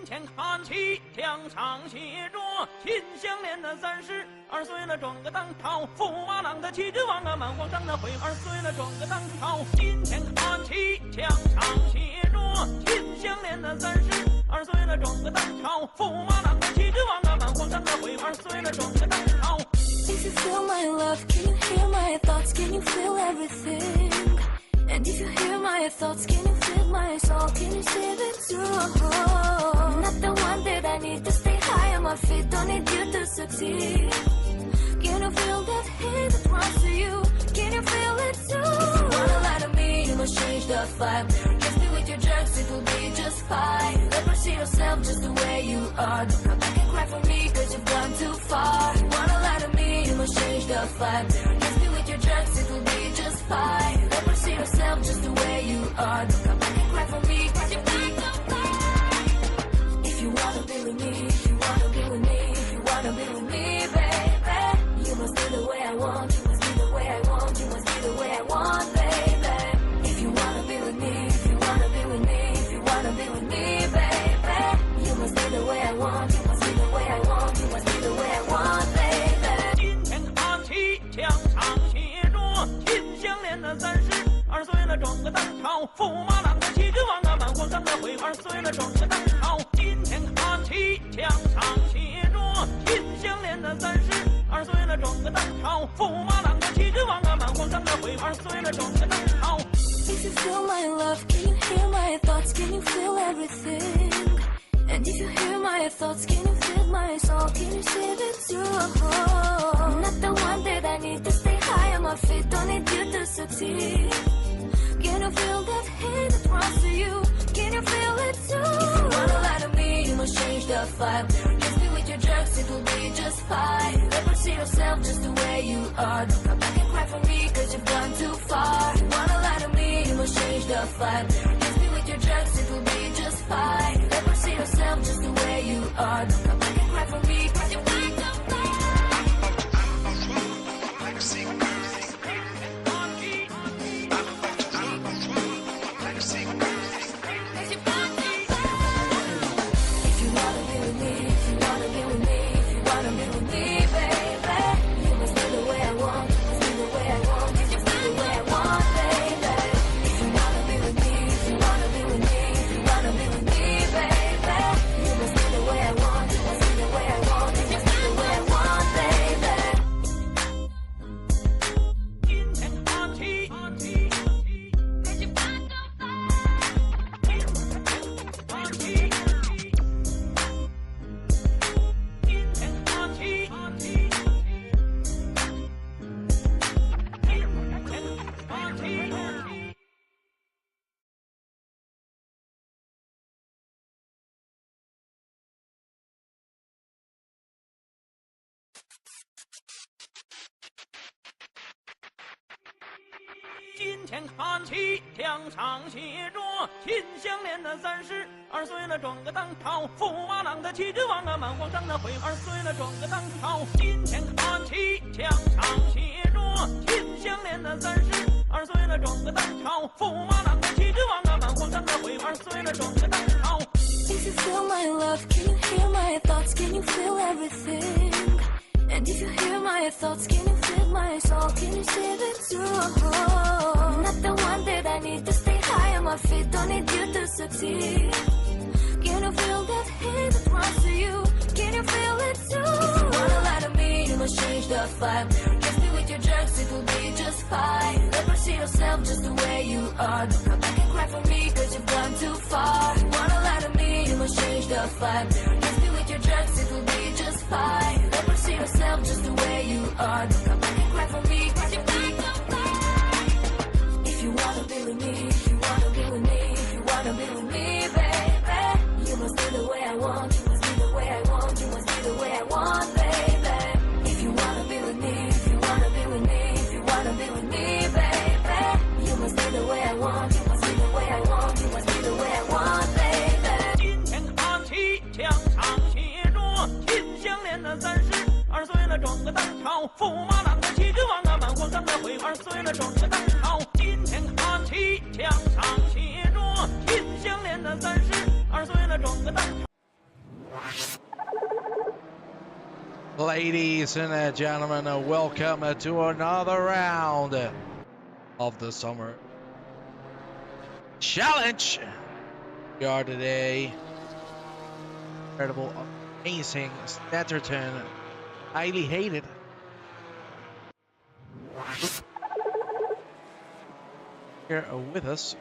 今天看齐，墙上写着秦香莲的32岁了，装个当朝，驸马郎的旗帜王啊，满皇上的徽2岁了，装个当朝。今天看齐，墙上写着秦香莲的32岁了，装个当朝，驸马郎的旗帜王啊，满皇上的徽2岁了，装个当朝。If you feel my love, can you hear my thoughts? Can you feel everything? And if you hear my thoughts, can you feel my soul? Can you see it too? I'm not the one that I need to stay high on my feet. Don't need you to succeed. Can you feel that hate that runs to you? Can you feel it too? If you wanna lie to me, you must change the vibe. Kiss me with your drugs, it will be just fine. Never see yourself just the way you are. Don't come back and cry for me, cause you've gone too far. You wanna lie to me, you must change the vibe. Kiss me with your drugs, it will be just fine. Never see yourself just the way you are. Don't come back and cry for me, cause you've gone too far. If you wanna be with me, if you wanna be with me, if you wanna be with me, baby, you must be the way I want, you must be the way I want, you must be the way I want, baby. If you wanna be with me, if you wanna be with me, if you wanna be with me, baby, you must be the way I want, you must be the way I want, you must be the way I want, baby. 今天看齐，墙上写着秦香莲的32岁了，装个当朝，驸马郎的旗帜王啊，满皇上的徽2岁了，装个当朝。今天看齐，墙上写着秦香莲的32岁了，装个当朝，驸马郎的旗帜王啊，满皇上的徽2岁了，装个当朝。If you feel my love, can you hear my thoughts? Can you feel everything? And if you hear my thoughts, can you feel my soul? Can you see it too? I'm not the one that I need to stay high on my feet. Don't need you to succeed. Can you feel that hate that runs to you? Can you feel it too? If you wanna lie to me, you must change the vibe. Kiss me with your drugs, it will be just fine. Never see yourself just the way you are. Don't come back and cry for me, cause you've gone too far. You wanna lie to me, you must change the vibe. Kiss me with your drugs, it will be just fine. Never see yourself just the way you are. Don't come back and cry for me, cause you've gone too far.今天看齐，墙上写着秦香莲的32岁了，装个当朝，驸马郎的旗帜王啊，满皇上的徽2岁了，装个当朝。今天看齐，墙上写着秦香莲的32岁了，装个当朝，驸马郎的旗帜王啊，满皇上的徽2岁了，装个当朝。If you feel my love, can you hear my thoughts? Can you feel everything? And if you hear my thoughts, can you feel my soul? Can you see it too? I'm not the one that I need to stay high on my feet. Don't need you to succeed. Can you feel that hate that runs to you? Can you feel it too? If you wanna lie to me, you must change the vibe. Kiss me with your drugs, it will be just fine. Never see yourself just the way you are. Don't come back and cry for me, cause you've gone too far. You wanna lie to me, you must change the vibe. Kiss me with your drugs, it will be just fine. Never see yourself just the way you are. Don't come back and cry for me, cause you've gone too far. If you wanna be with me, if you wanna be with me, if you wanna be with me, baby, you must be the way I want, you must be the way I want, you must be the way I want, baby. If you wanna be with me, if you wanna be with me, if you wanna be with me, baby, you must be the way I want, you must be the way I want, you must be the way I want, baby. 今天看齐，墙上写着秦香莲的32岁了，装个当朝，驸马郎的旗帜王啊，满皇上的徽2岁了，装个当朝。今天看齐，墙上写着秦香莲的32岁了，装个当朝。Ladies and gentlemen, welcome to another round of the summer challenge. We are today incredible, amazing Snetterton, highly hated. Here with us,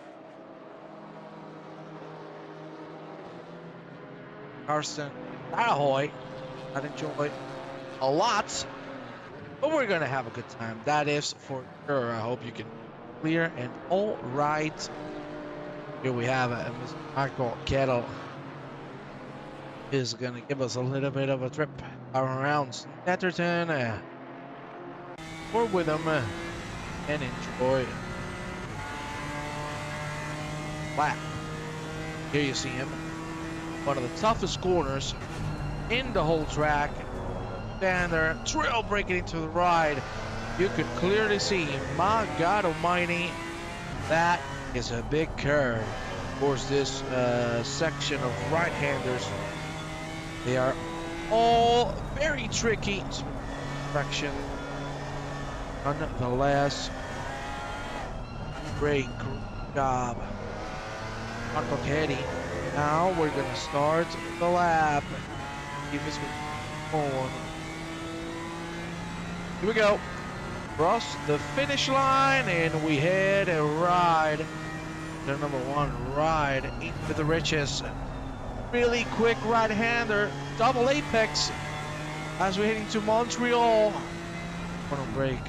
Carson Ahoy. I enjoy a lot, but we're gonna have a good time. That is for sure. I hope you can clear and all right. Here we have Mr. Michael Kettle is gonna give us a little bit of a trip around Snetterton. We're with him and enjoy. Wow. Here you see him. One of the toughest corners in the whole track. Stand there, trail breaking into the ride. You could clearly see, my God almighty, that is a big curve. Of course, this section of right-handers, they are all very tricky. Section, nonetheless, great job. Okay, now we're gonna start the lap. Keep this on. Here we go. Cross the finish line and we head a ride. The number one ride into the riches. Really quick right-hander, double apex as we're heading to Montreal. On a break.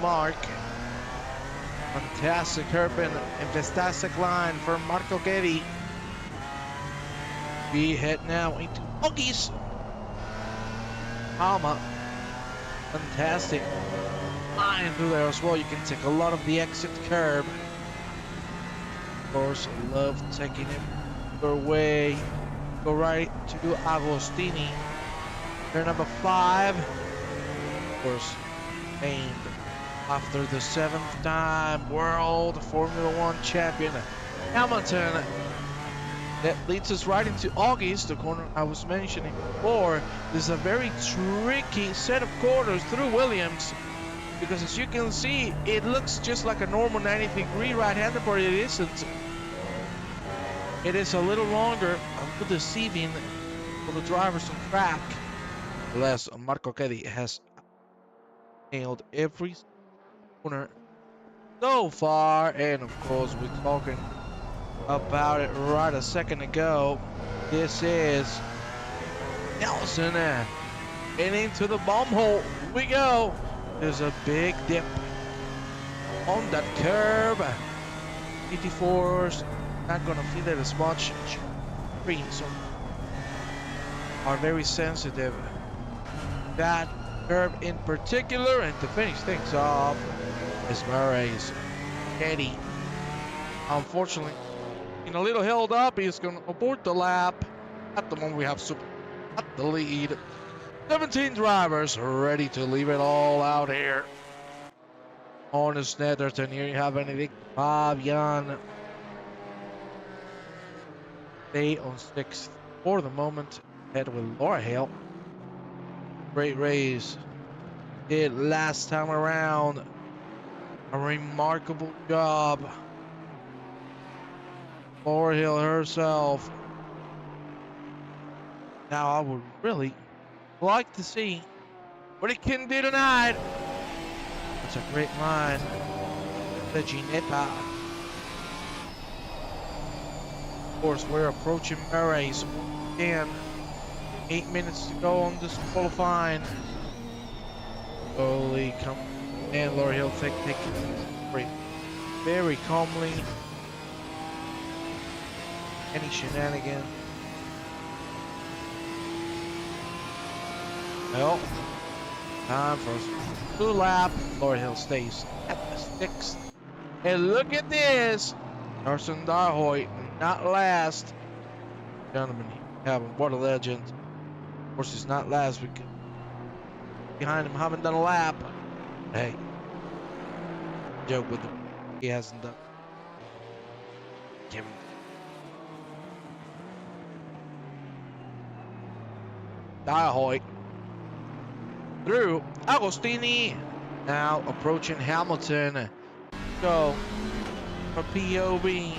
Mark. Fantastic hairpin and fantastic line for Marco Getty. We head now into Oggies. Alma. Fantastic line through there as well. You can take a lot of the exit curb. Of course, love taking it your way. Go right to Agostini. Turn number 5. Of course, named after the 7th time World Formula One champion, Hamilton. That leads us right into August, the corner I was mentioning before. This is a very tricky set of corners through Williams, because as you can see, it looks just like a normal 90-degree right-hander, but it isn't. It is a little longer, a little deceiving for the drivers on track. Unless Marco Keddy has nailed every corner so far, and of course we're talking about it right a second ago. This is Nelson, and into the bomb hole we go. There's a big dip on that curve. 84s not gonna feel it as much. Greens are very sensitive. That curve in particular, and to finish things off is Murray's Eddie. Unfortunately, a little held up. He's going to abort the lap. At the moment, we have Super at the lead. 17 drivers ready to leave it all out here on the Snetterton. Here you have Benedict Fabian. Stay on 6th for the moment. Head with Laura Hale. Great race. Did last time around. A remarkable job. Laura Hill herself. Now I would really like to see what it can do tonight. It's a great line. The Ginetta. Of course, we're approaching Murray's again. 8 minutes to go on this qualifying. Slowly come and Laura Hill take very calmly. Any shenanigans? Well, time for a blue lap. Laura Hill stays at the 6th. And look at this. Carson Darhoy, not last. Gentlemen, have him. What a legend. Of course, he's not last. We behind him, haven't done a lap. Hey, joke with him. He hasn't done. Give him Dahoy through Agostini. Now approaching Hamilton. Go for POV.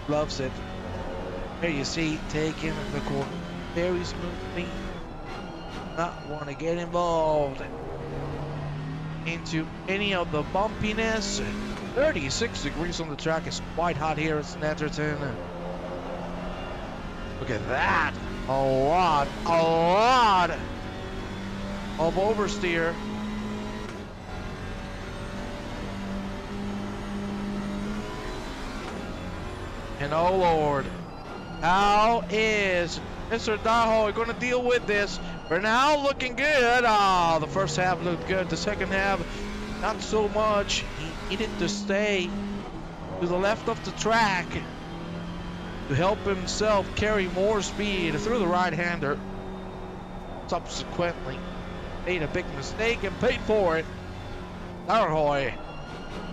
Loves it. There you see, taking the corner very smoothly. Not want to get involved into any of the bumpiness. 36 degrees on the track is quite hot here at Snetterton. Look at that. A lot of oversteer. And oh Lord, how is Mr. Dahoy going to deal with this? For now, looking good. Ah, the first half looked good. The second half, not so much. He needed to stay to the left of the track to help himself carry more speed through the right-hander. Subsequently, made a big mistake and paid for it. Dahoy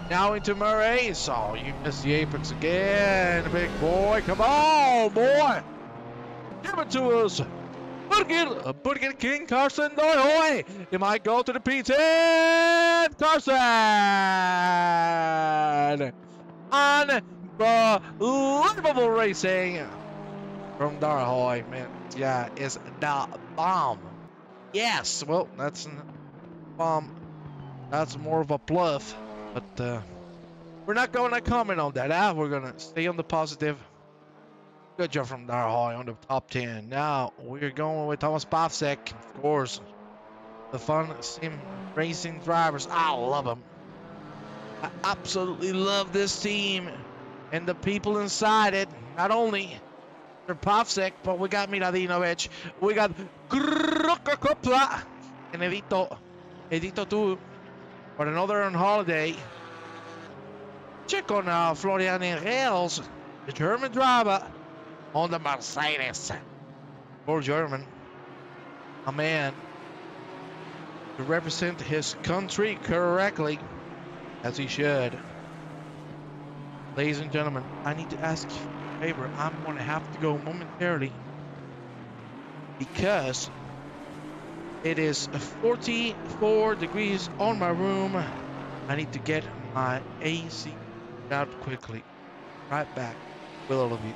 now into Murray. So you missed the apex again, big boy. Come on, boy. Give it to us. Put it King Carson Dahoy. You might go to the P10. Carson. Unbelievable racing from Dahoy, man. Yeah, is the bomb. Yes, well, that's a bomb. That's more of a bluff. But we're not going to comment on that. We're going to stay on the positive. Good job from Dahoy on the top 10. Now we're going with Thomas Pavsek, of course. The fun sim racing drivers. I love them. I absolutely love this team and the people inside it. Not only they're Pavsek, but we got Miladinovic. We got Krukakopla and Edito too. But another on holiday. Check on Florian Reels, the German driver on the Mercedes. Poor German. A man to represent his country correctly, as he should. Ladies and gentlemen, I need to ask you a favor. I'm going to have to go momentarily because it is 44 degrees on my room. I need to get my AC out quickly. Right back with all of you.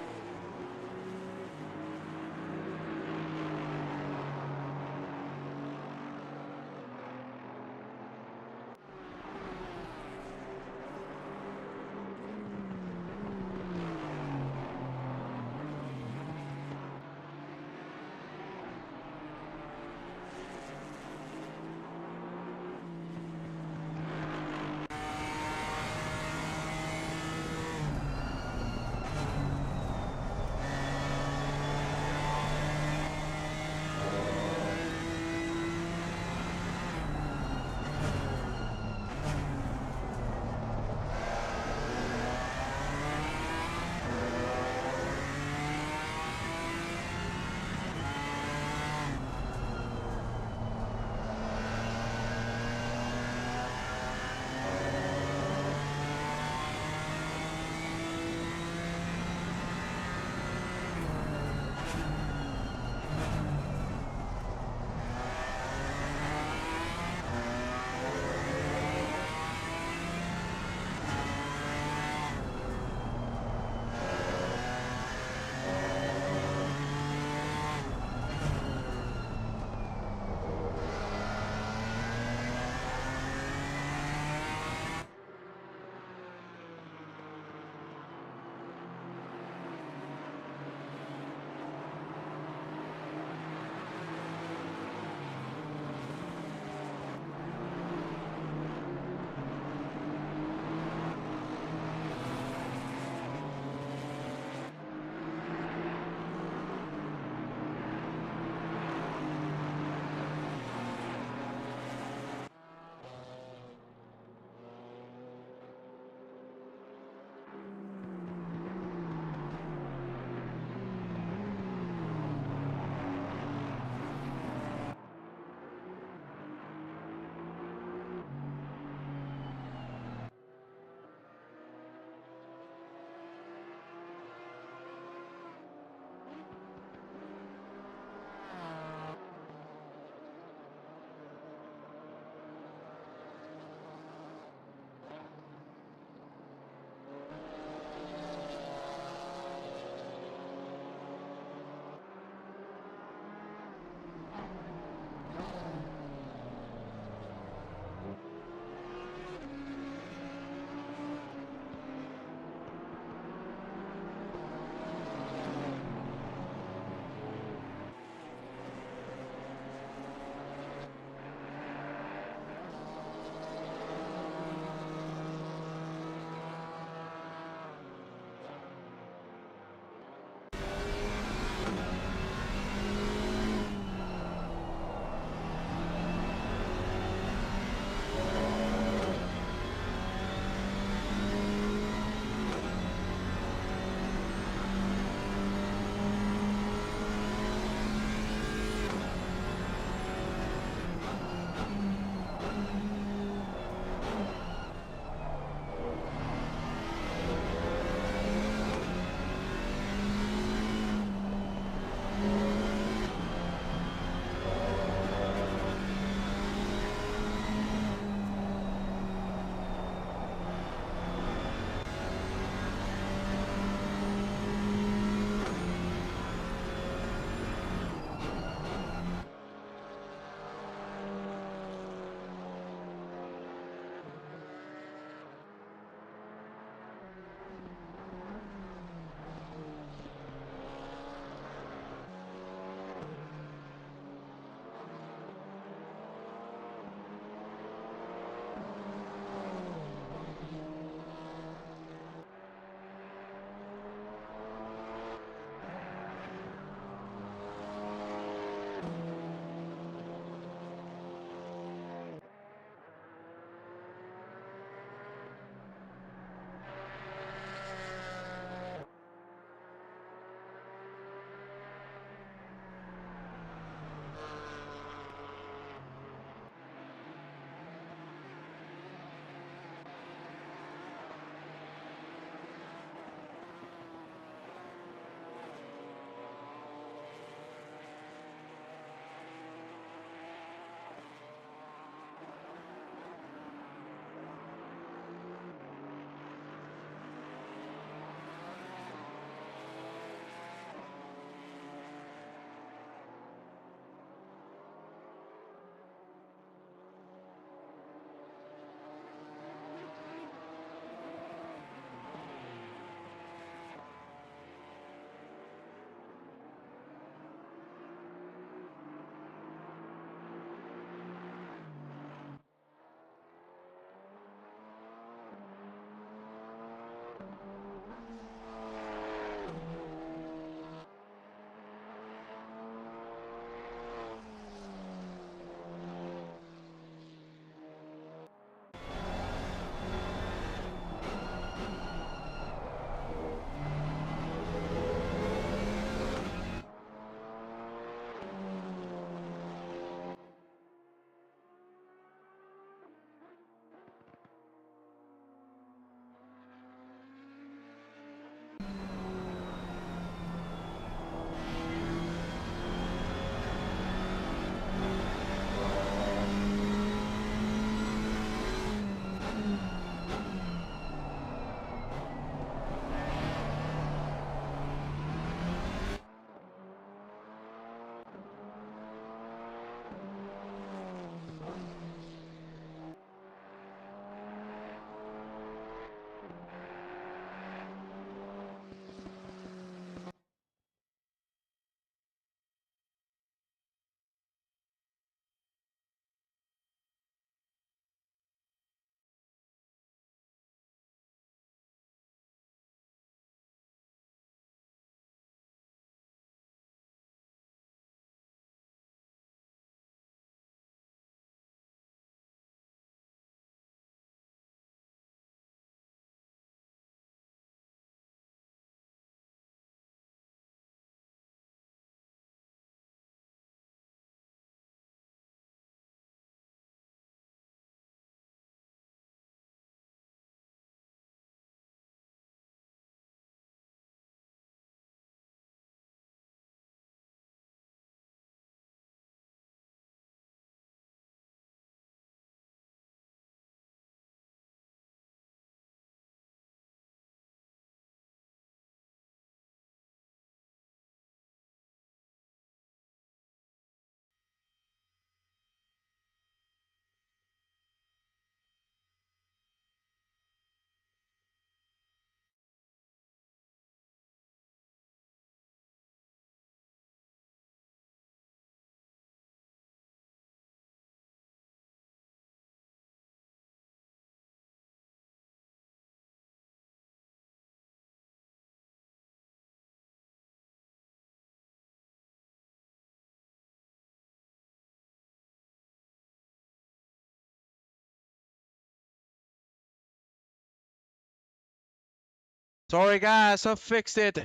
Sorry, guys, I fixed it.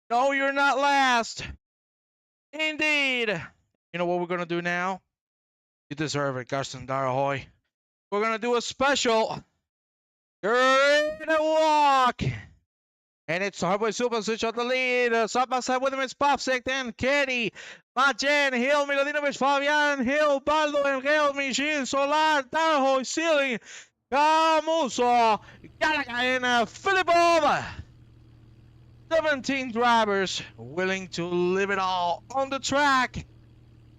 No, you're not last. Indeed. You know what we're gonna do now? You deserve it, Gaston Darahoy. We're gonna do a special Great Walk. And it's Hardway Super Switch on the lead. Side by side with him is Popsek, then Katie, Machen, Hill, Miladinovich, Fabian, Hill, Baldo, Engel, Michel, Solar, Darahoy, Ceiling, Camuso, Gallagher, and Filipov. 17 drivers willing to leave it all on the track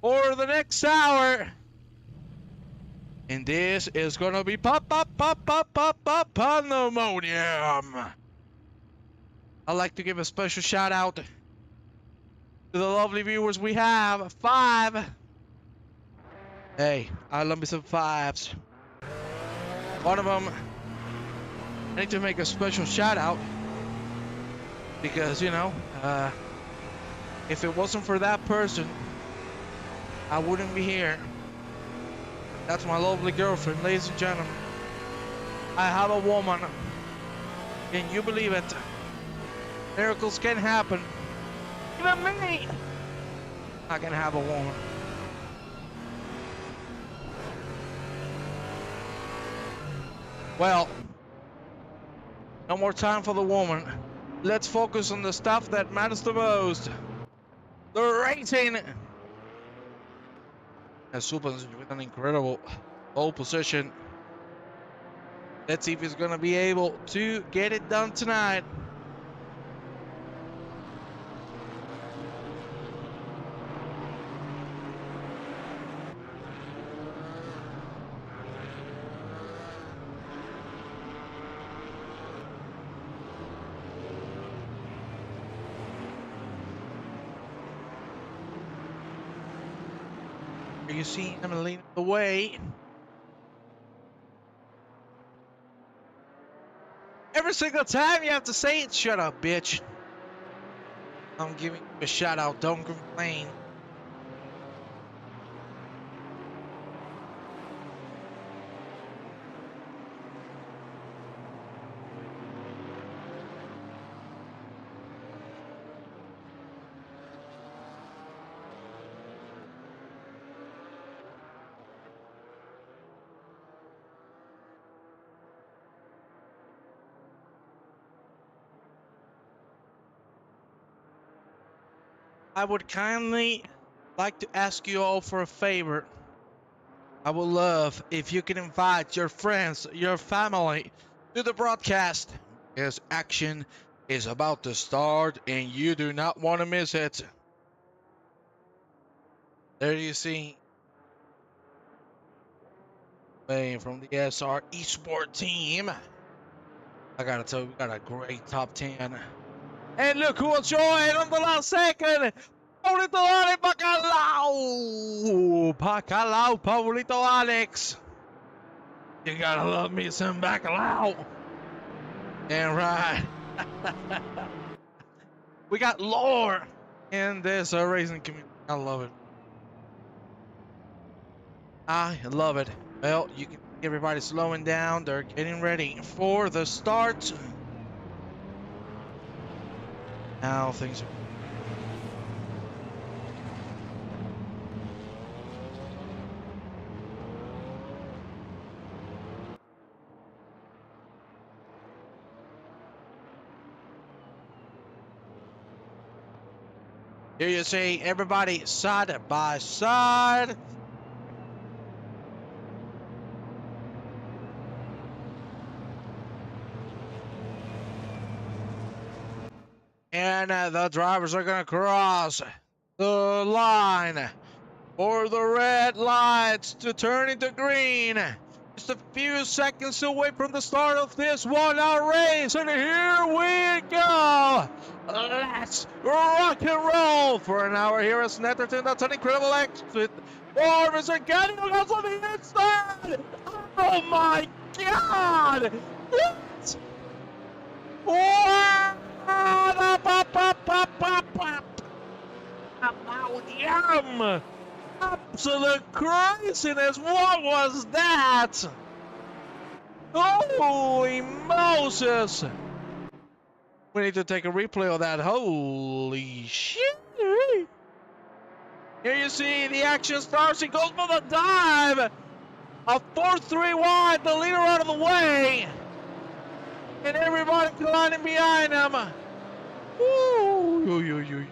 for the next hour. And this is gonna be pandemonium. I'd like to give a special shout out to the lovely viewers we have. 5. Hey, I love me some 5s. One of them, I need to make a special shout out because, you know, if it wasn't for that person, I wouldn't be here. That's my lovely girlfriend, ladies and gentlemen. I have a woman. Can you believe it? Miracles can happen. Even me, I can have a woman. Well, no more time for the woman. Let's focus on the stuff that matters the most. The racing. And Supans with an incredible pole position. Let's see if he's gonna be able to get it done tonight. You see him leading the way. Every single time you have to say it, shut up, bitch. I'm giving you a shout out, don't complain. I would kindly like to ask you all for a favor. I would love if you can invite your friends, your family to the broadcast, because action is about to start and you do not want to miss it. There you see, from the LSR eSport team. I gotta tell you, we got a great top 10. And look who will join on the last second. Paulito Alex Bacalao. Bacalao, Paulito Alex. You gotta love me some Bacalao. And right. We got lore in this racing community. I love it. I love it. Well, you can see everybody slowing down. They're getting ready for the start. Now things are... Here you see everybody side by side. And the drivers are going to cross the line for the red lights to turn into green. Just a few seconds away from the start of this 1 hour race. And here we go. Let's rock and roll for an hour here at Snetterton. That's an incredible exit. Orvis are getting us on the inside. Oh my God. What? Wow. Yum! Absolute craziness! What was that? Holy Moses! We need to take a replay of that. Holy shit. Here you see the action starts. He goes for the dive. A 4-3 wide. The leader out of the way. And everybody colliding behind him. Ooh.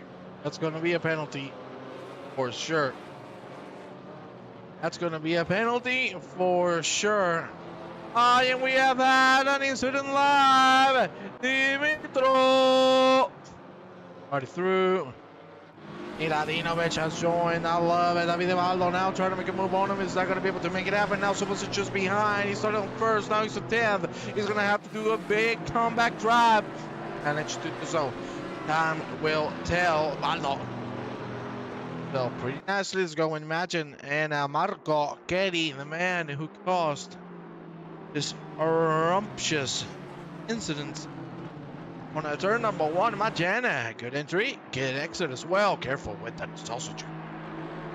That's going to be a penalty for sure. That's going to be a penalty for sure. And we have had an incident live. Dimitro. Already through. Miladinovic has joined. I love it. Davide Valdo now trying to make a move on him. He's not going to be able to make it happen. Now Subasic just behind. He started on first. Now he's to 10th. He's going to have to do a big comeback drive. Managed to do so. Time will tell. Valdo. So pretty nicely it's going. Imagine. And Marco Chiedi, the man who caused this rumptious incident on turn number 1. Imagine. Good entry. Good exit as well. Careful with that sausage.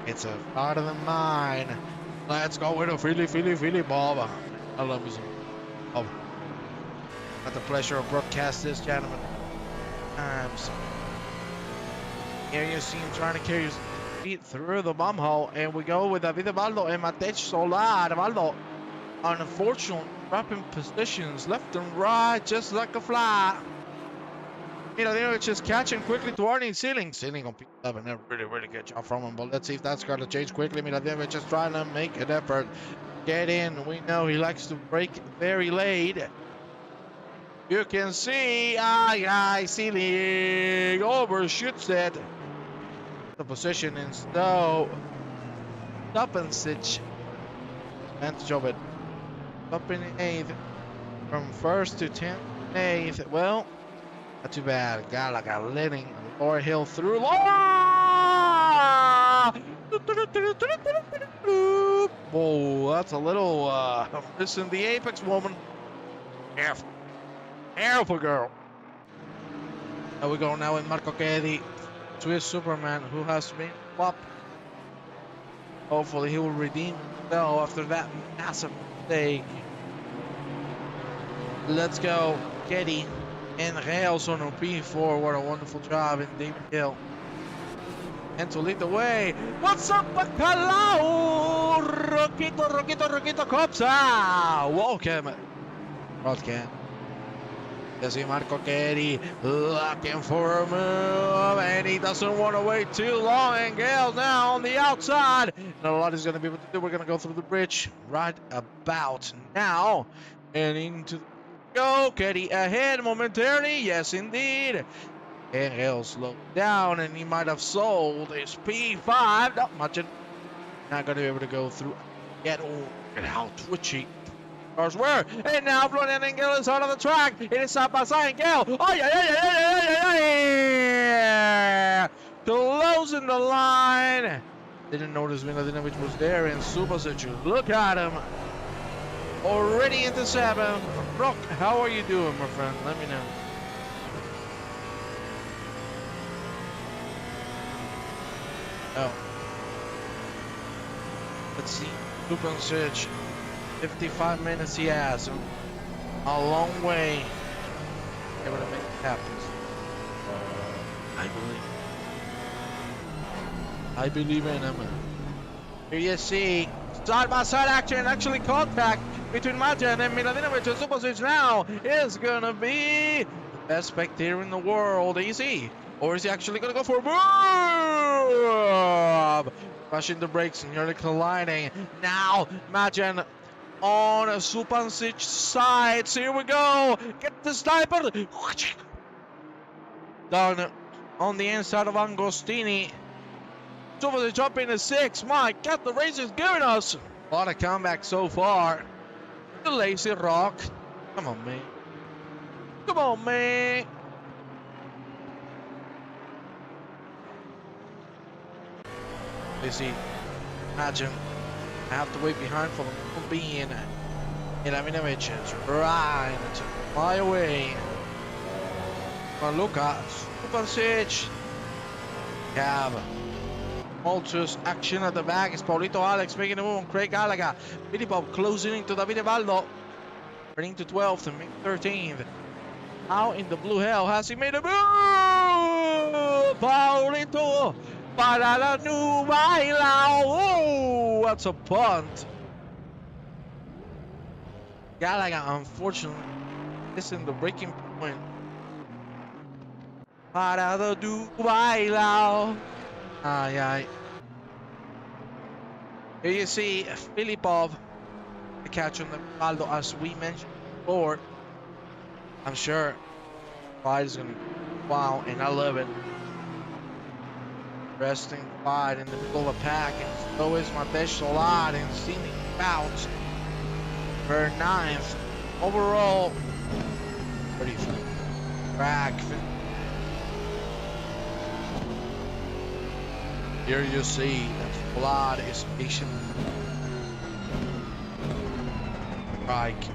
It's a part of the mine. Let's go with a Philly Bob. I love you some Bob. Had the pleasure of broadcast this, gentlemen. Here you see him trying to carry his feet through the bomb hole, and we go with Davide Valdo and Matej Solar. Valdo, unfortunately, dropping positions left and right just like a fly. Miladinovic is catching quickly to Arnie Ceiling on P7. A really good job from him, but let's see if that's going to change quickly. Miladinovic is trying to make an effort. Get in. We know he likes to break very late. You can see, Ceiling overshoots it. The position in Stowe. Stupensic. Advantage of it. Up in 8th. From 1st to 10th. 8th. Well, not too bad. Gallagher letting Laura Hill through. Laura! Whoa, that's a little missing the apex woman. Careful. Careful, girl. There we go now with Marco Chiedi, Swiss Superman, who has been flopped. Hopefully he will redeem himself after that massive mistake. Let's go, Chiedi and Reals on P4. What a wonderful job in David Hill. And to lead the way, what's up, Bacalao? Roquito Copsa. Welcome, broadcast. You see Marco Chiedi looking for a move, and he doesn't want to wait too long. And Gale's now on the outside. Not a lot he's going to be able to do. We're going to go through the bridge right about now. And into the go. Chiedi ahead momentarily. Yes, indeed. And Gale slowed down, and he might have sold his P5. Not much. Not going to be able to go through yet. Oh, look at how twitchy cars were. And now Florian Engel is out of the track. It is side by side. Gale. Oh, yeah. Closing the line. Didn't notice Miladinovic was there. And Subasic, look at him. Already into 7. Brock, how are you doing, my friend? Let me know. Oh. Let's see. Subasic. 55 minutes he has. A long way. Able to make it happen. I believe in him. Here you see side-by-side action, actually contact between Majan and Miladinovic. And Subasic now is gonna be the best spectator in the world. Easy. Or is he actually gonna go for a move? Pushing the brakes and nearly colliding. Now Majan on Supancic's side. Here we go. Get the sniper. Done on the inside of Angostini. Subasic up in the 6. My God, the race is giving us a lot of comeback so far. The lazy rock. Come on, man. Come on, man. You see, imagine I have to wait behind for them being Miladinovic trying to fly away. But look at Subasic. Have Maltus action at the back. It's Paulito Alex making a move on Craig Gallagher. Billy Bob closing into Davide Valdo. Running to 12th and 13th. How in the blue hell has he made a move? Paulito para la new baila. Oh, that's a punt. Gallagher, unfortunately, missing the breaking point. Para the new baila. Ay, ay. Here you see Filipov, the catch on the Baldo, as we mentioned before. I'm sure Clyde is going to wow, and I love it. Resting Clyde in the middle of a pack, and so is my best lot in scenic bounce for 9th overall. 35 track. Here you see that Vlad is patient. Strike.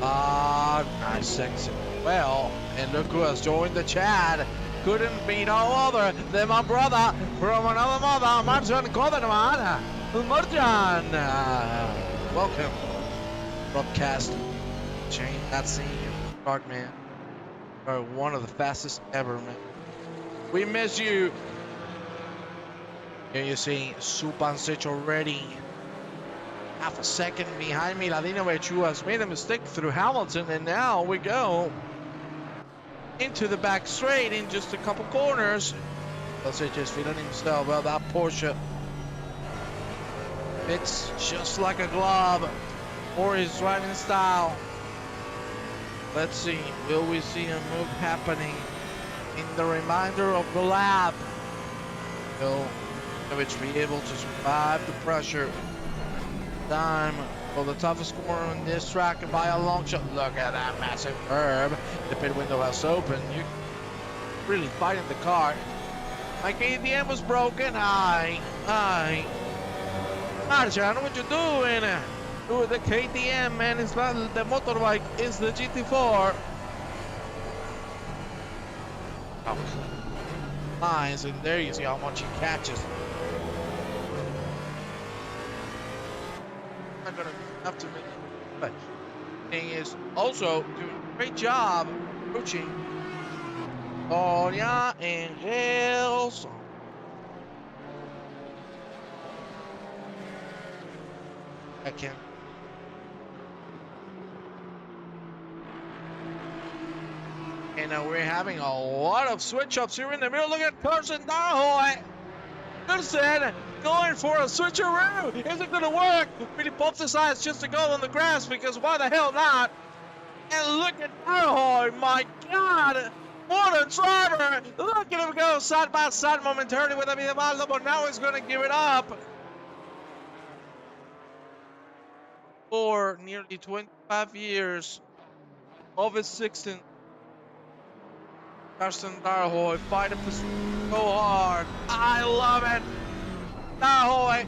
Nice exit. Well, and look who has joined the chat. Couldn't be no other than my brother from another mother, Marjan Koderman. Marjan, welcome. Broadcast. Chain that scene. Dark man. Are one of the fastest ever, man. We miss you. Here you see Supancic already. Half a second behind Miladinovic, who has made a mistake through Hamilton, and now we go into the back straight in just a couple corners. Supancic is feeling himself. Well, that Porsche fits just like a glove for his riding style. Let's see, will we see a move happening in the remainder of the lap? Will Miladinovic be able to survive the pressure? Time for the toughest corner on this track by a long shot. Look at that massive curb. The pit window has opened. You're really fighting the car. My KTM was broken. Hi. Marjan, what you doing? With the KTM, man. It's not the motorbike, it's the GT4. Oh. Nice, and there you see how much he catches. I'm gonna have to make it, but thing is also doing a great job approaching Gloria and Hills. I can. And we're having a lot of switch ups here in the middle. Look at Carson Darhoy. Carson going for a switcheroo. Is it going to work? Really Pope decides just to go on the grass because why the hell not? And look at Darhoy. My God. What a driver. Look at him go side by side momentarily with Avivaldo, but now he's going to give it up. For nearly 25 years of his 16th. Carson Darhoy fighting for so hard. I love it. Darhoy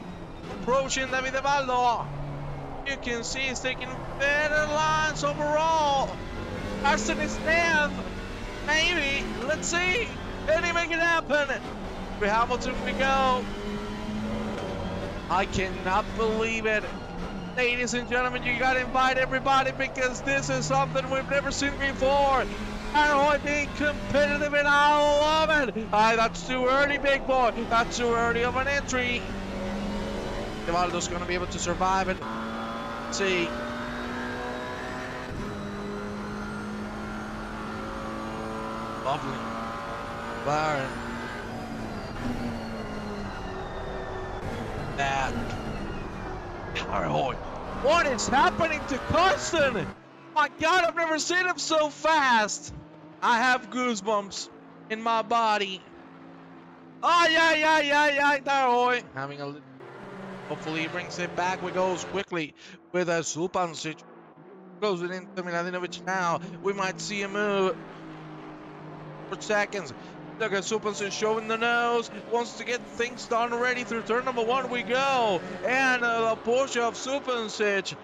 approaching David Evaldo. You can see he's taking better lines overall. Carson is 10th. Maybe. Let's see. Can he make it happen? For Hamilton we go. I cannot believe it. Ladies and gentlemen, you gotta invite everybody because this is something we've never seen before. Darhoy being competitive, and I love it. That's too early, big boy. That's too early of an entry. Evaldo's gonna be able to survive it. Let's see. Lovely. Byron. That. Darhoy. What is happening to Carson? My God, I've never seen him so fast. I have goosebumps in my body. Darhoy. Having a little. Hopefully he brings it back. We goes quickly with a Supancic. Goes it into Miladinovic now. We might see a move for seconds. Look at Supancic showing the nose. Wants to get things done already through turn number 1 we go. And the Porsche of Supancic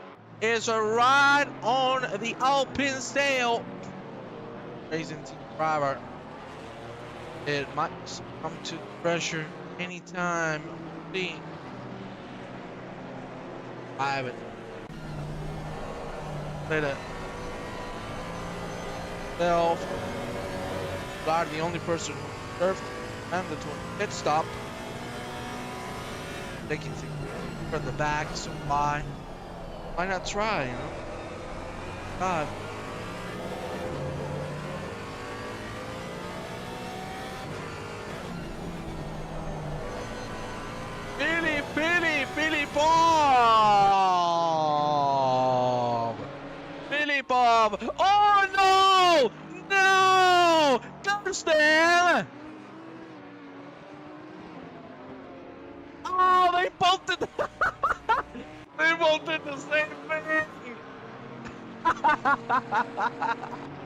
is right on the Alpine tail. Racing team driver. It might come to pressure anytime. See. Ivan. Later. himself. Glad the only person who served mandatory pit stop. Taking things for the back, so why not try, you know? God. Billy Bob! Billy Bob! Oh no! No! Thursday! Oh, they both did. They both did the same thing.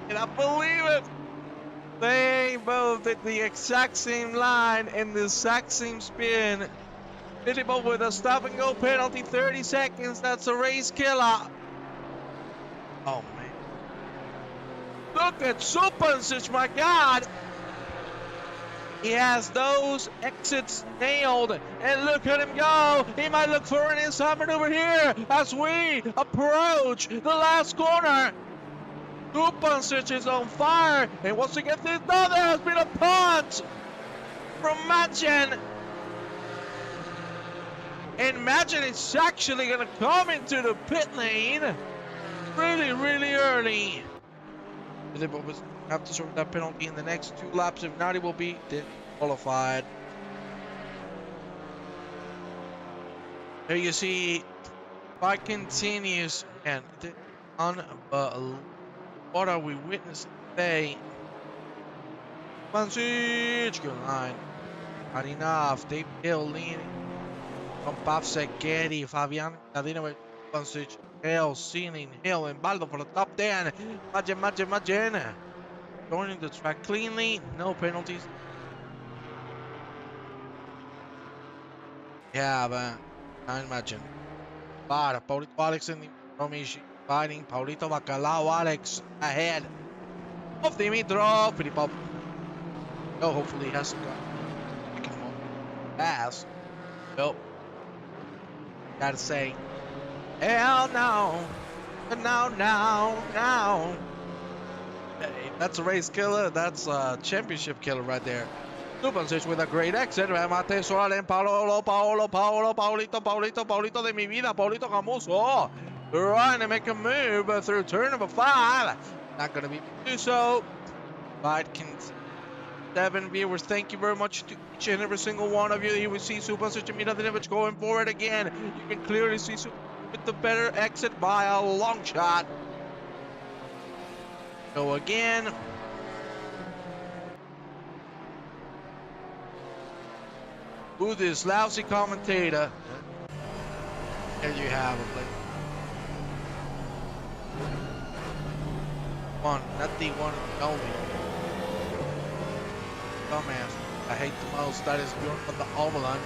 Can I believe it? They both did the exact same line and the exact same spin. Billy Bob with a stop and go penalty, 30 seconds. That's a race killer. Oh man. Look at Supancic, my God. He has those exits nailed, and look at him go. He might look for an inside maneuver here as we approach the last corner. Supancic is on fire, and once we get this done, there has been a punt from Machen. And Machen is actually going to come into the pit lane really early. Billy Bob was have to serve that penalty in the next 2 laps. If not, he will be disqualified. There you see, fight continues, and what are we witnessing today? Supancic, good line. Not enough. David Hill leaning from Pavsek, Getty, Fabian Kadinovic, Supancic, Hill, Sealing, Hill, and Baldo for the top 10. Machen. Joining the track cleanly, no penalties. Yeah, but I imagine. But Paulito Alex and Romishi fighting. Paulito Bacalao, Alex ahead of Dimitrov. Pretty pop. Oh, hopefully he hasn't got picking him up. Pass. Nope. Gotta say, hell no. No. Hey, that's a race killer. That's a championship killer right there. Supancic with a great exit. Remate Soalen, Paulito de mi vida, Paulito Camuso. Trying to make a move through turn number 5. Not going to be able to do so. But can 7 viewers, thank you very much to each and every single one of you. Here we see Supancic and Milanovic going forward again. You can clearly see Supancic with the better exit by a long shot. Go again. Who this lousy commentator? There you have it. One, not the one and only. Dumbass. I hate the most. That is Bjorn van der Alvelen.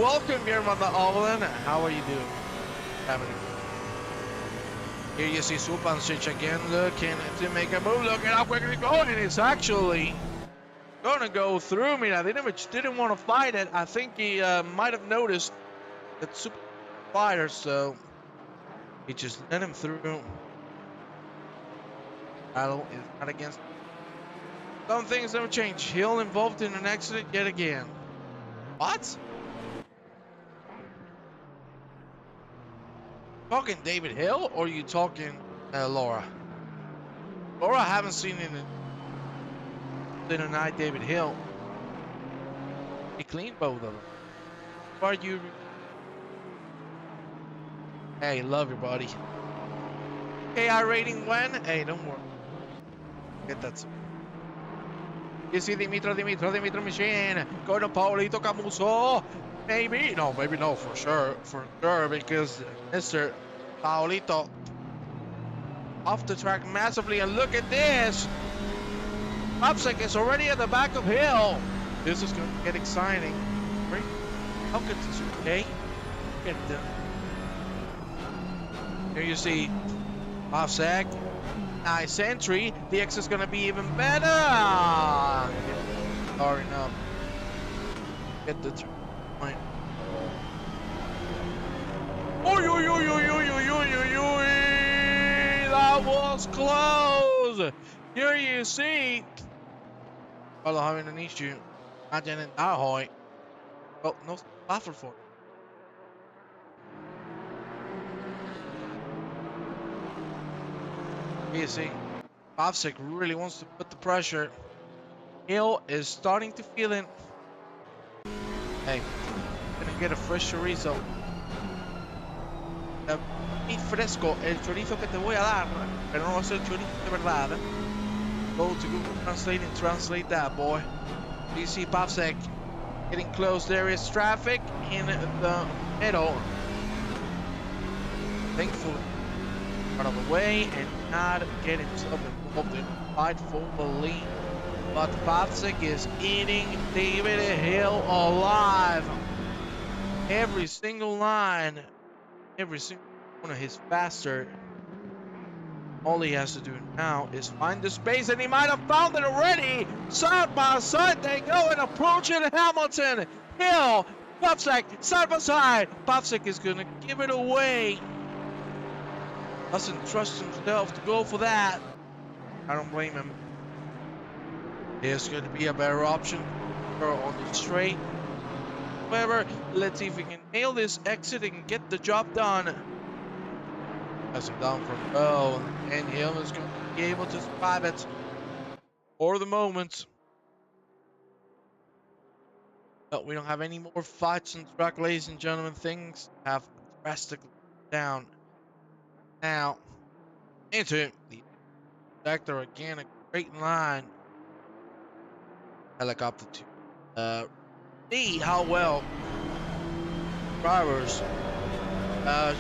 Welcome, Bjorn van der Alvelen. How are you doing? Having a Here you see Supancic again looking to make a move. Look at how quickly it's going. It's actually going to go through Milanovic didn't want to fight it. I think he might have noticed that Supancic fighter, so he just let him through. Battle is not against. Some things never change. Hill involved in an accident yet again. What? Talking David Hill, or are you talking Laura? Laura, I haven't seen in a night. David Hill, he cleaned both of them. Why are you? Hey, love your buddy. KI rating when? Hey, don't worry. Get that. You see Dimitro Machine. Go to Paulito Camuso. Maybe no, for sure, because Mr. Paulito off the track massively, and look at this. Popsik is already at the back of Hill. This is going to get exciting. Right? How good is this? Okay. Look at them. Here you see Popsik. Nice entry. The X is going to be even better. Sorry, no. Get the point. That was close. Here you see. Follow having an issue. Imagine in that height. Well, no buffer for it. You see, Bobsik really wants to put the pressure. Hill is starting to feel it. Hey, gonna get a fresh chorizo. Mi fresco, el chorizo que te voy a dar, pero no va a ser chorizo de verdad. Go to Google Translate and translate that, boy. You see Bobsik getting close. There is traffic in the middle. Thankfully, out of the way and not get himself involved in a fight for the lead. But Bobsik is eating David Hill alive. Every single line, every single one of his faster. All he has to do now is find the space, and he might have found it already. Side by side they go and approach it. Hamilton, Hill, Bobsik, side by side. Bobsik is gonna give it away. Doesn't trust himself to go for that. I don't blame him. There's going to be a better option on the straight. However, let's see if we can nail this exit and get the job done. Has him down from low, and Hill is going to be able to survive it for the moment. But we don't have any more fights on track, ladies and gentlemen. Things have drastically down. Now, into the sector again, a great line. Helicopter to see how well drivers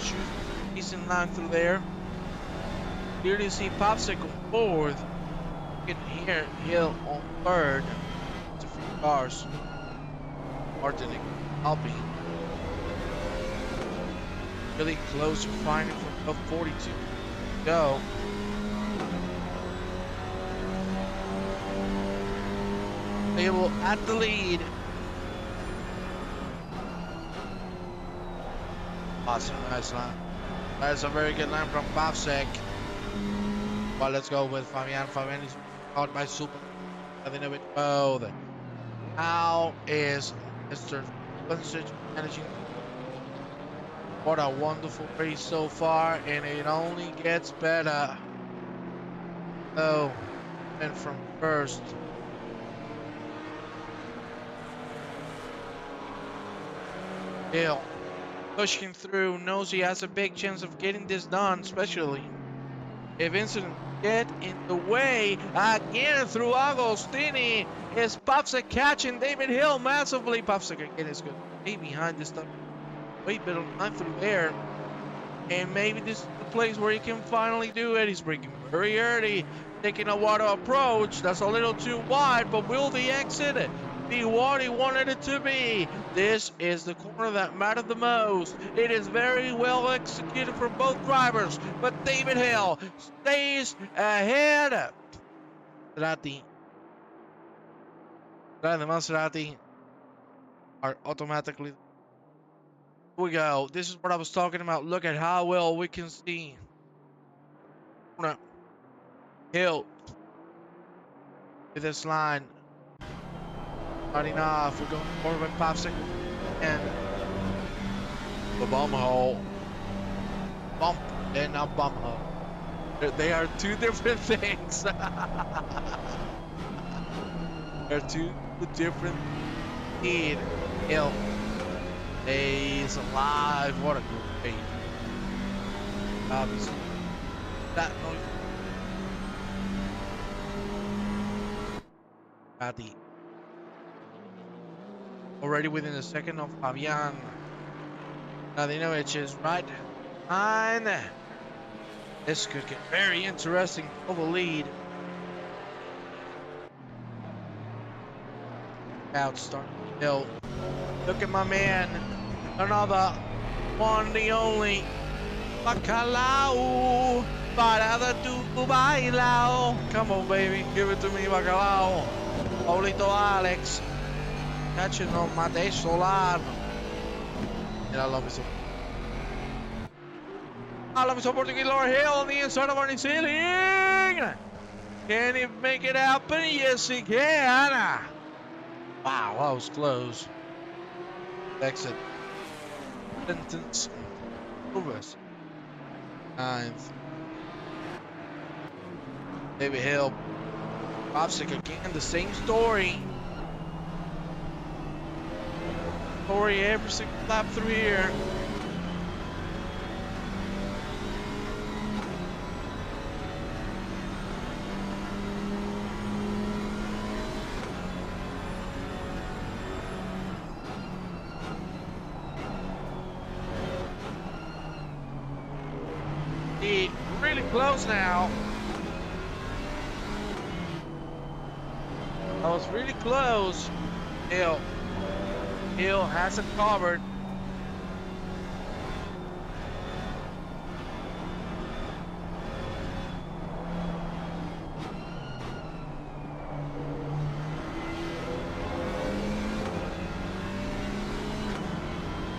choose a decent line through there. Here you see Bobsik on fourth. You can hear Hill on third. It's a few cars. Martin Alpine. Really close to finding from above 42. Go. Able at the lead. Awesome, nice line. That's a very good line from Bobsik. Well, let's go with Fabian. Fabian is caught by Super. I think of it both. How is Mr. Spencer managing? What a wonderful race so far, and it only gets better. Oh, and from first. Hill pushing through, knows he has a big chance of getting this done, especially if incident get in the way again through Agostini. Is Bobsik catching David Hill massively? Bobsik again is good. Way behind this stuff. Way better line through there. And maybe this is the place where he can finally do it. He's braking very early, taking a water approach. That's a little too wide, but will the exit be what he wanted it to be? This is the corner that mattered the most. It is very well executed from both drivers, but David Hill stays ahead. Maserati are automatically. Here we go. This is what I was talking about. Look at how well we can see. Hill with this line. Not enough. We're going forward with Bobsik and the bum hole. Bump and a bum hole. They are two different things. They're two different things. Hill stays alive. What a great. Obviously, that noise. Patty. Already within a second of Fabian. Nadinovic is right behind. This could get very interesting for the lead. Out starting Hill. Look at my man. Another one, the only. Bacalao. Parada tu bailao. Come on, baby. Give it to me, Bacalao. Paulito Alex. Catching on Matej Solar. And I love it so. I love it so. Portuguese Laura Hill on the inside of Arnie Ceiling. Can he make it happen? Yes, he can. Wow, that was close. Exit. Sentence. Overs. 9th. David Hill. Bobsick again, the same story. Story every single lap through here. Really close now. That was really close. Hill has it covered.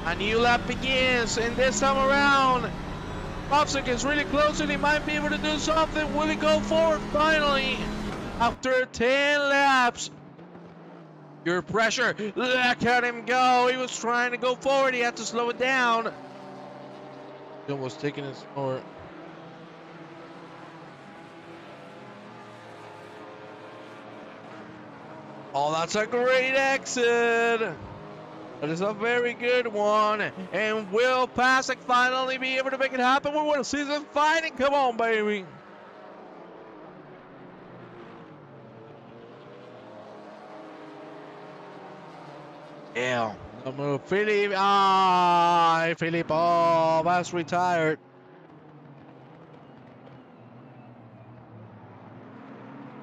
A new lap begins, and this time around, Bobsick is really close and he might be able to do something. Will he go forward finally? After 10 laps. Your pressure. Look at him go. He was trying to go forward. He had to slow it down. He was taking it slower. Oh, that's a great exit. That is a very good one. And will Pasek finally be able to make it happen? We want to see some fighting. Come on, baby. Yeah. Number Philippe. Philippe. Oh, that's retired.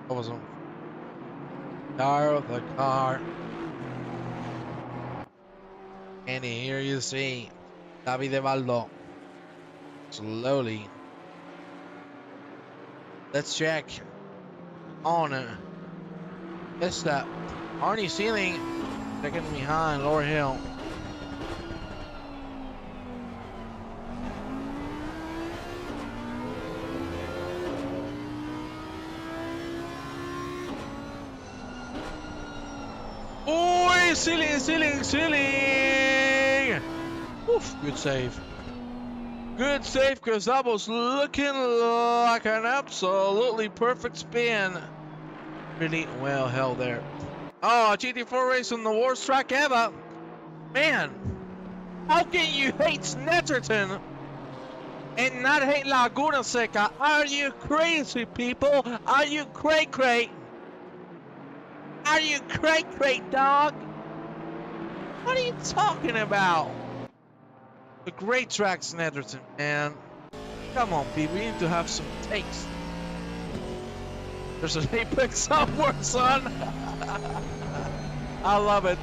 That was on. The car. And here you see Davide Valdo slowly. Let's check on this step. Arnie Sealing second behind Laura Hill. Oh, Sealing! Oof, good save. Good save, because that was looking like an absolutely perfect spin. Really well held there. Oh, a GT4 race on the worst track ever. Man, how can you hate Snetterton and not hate Laguna Seca? Are you crazy, people? Are you cray-cray? Are you cray-cray, dog? What are you talking about? A great track, Snetterton, man. Come on, people, we need to have some taste. There's an apex somewhere, son. I love it.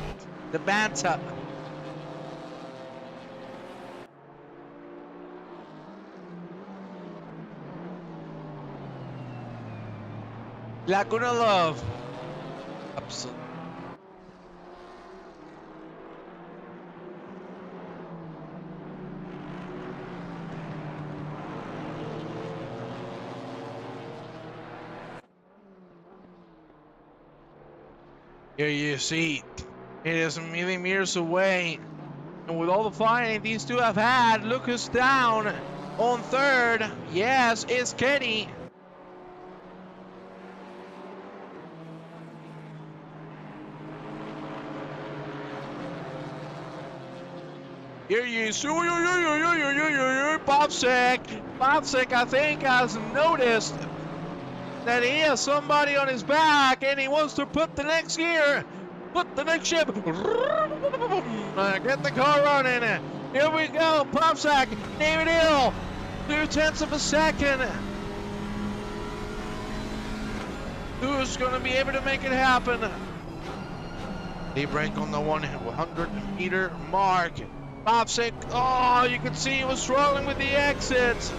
The banter. Laguna love. Absolutely. Here you see, it is a million meters away. And with all the fighting these two have had, look who's down on third. Yes, it's Kenny. Here you see, Bobsick, I think, has noticed that he has somebody on his back and he wants to put the next gear, put the next ship, get the car running. Here we go, Bobsick, David Hill, 0.2 of a second. Who's going to be able to make it happen? They break on the 100 meter mark. Bobsick, oh, you can see he was struggling with the exit.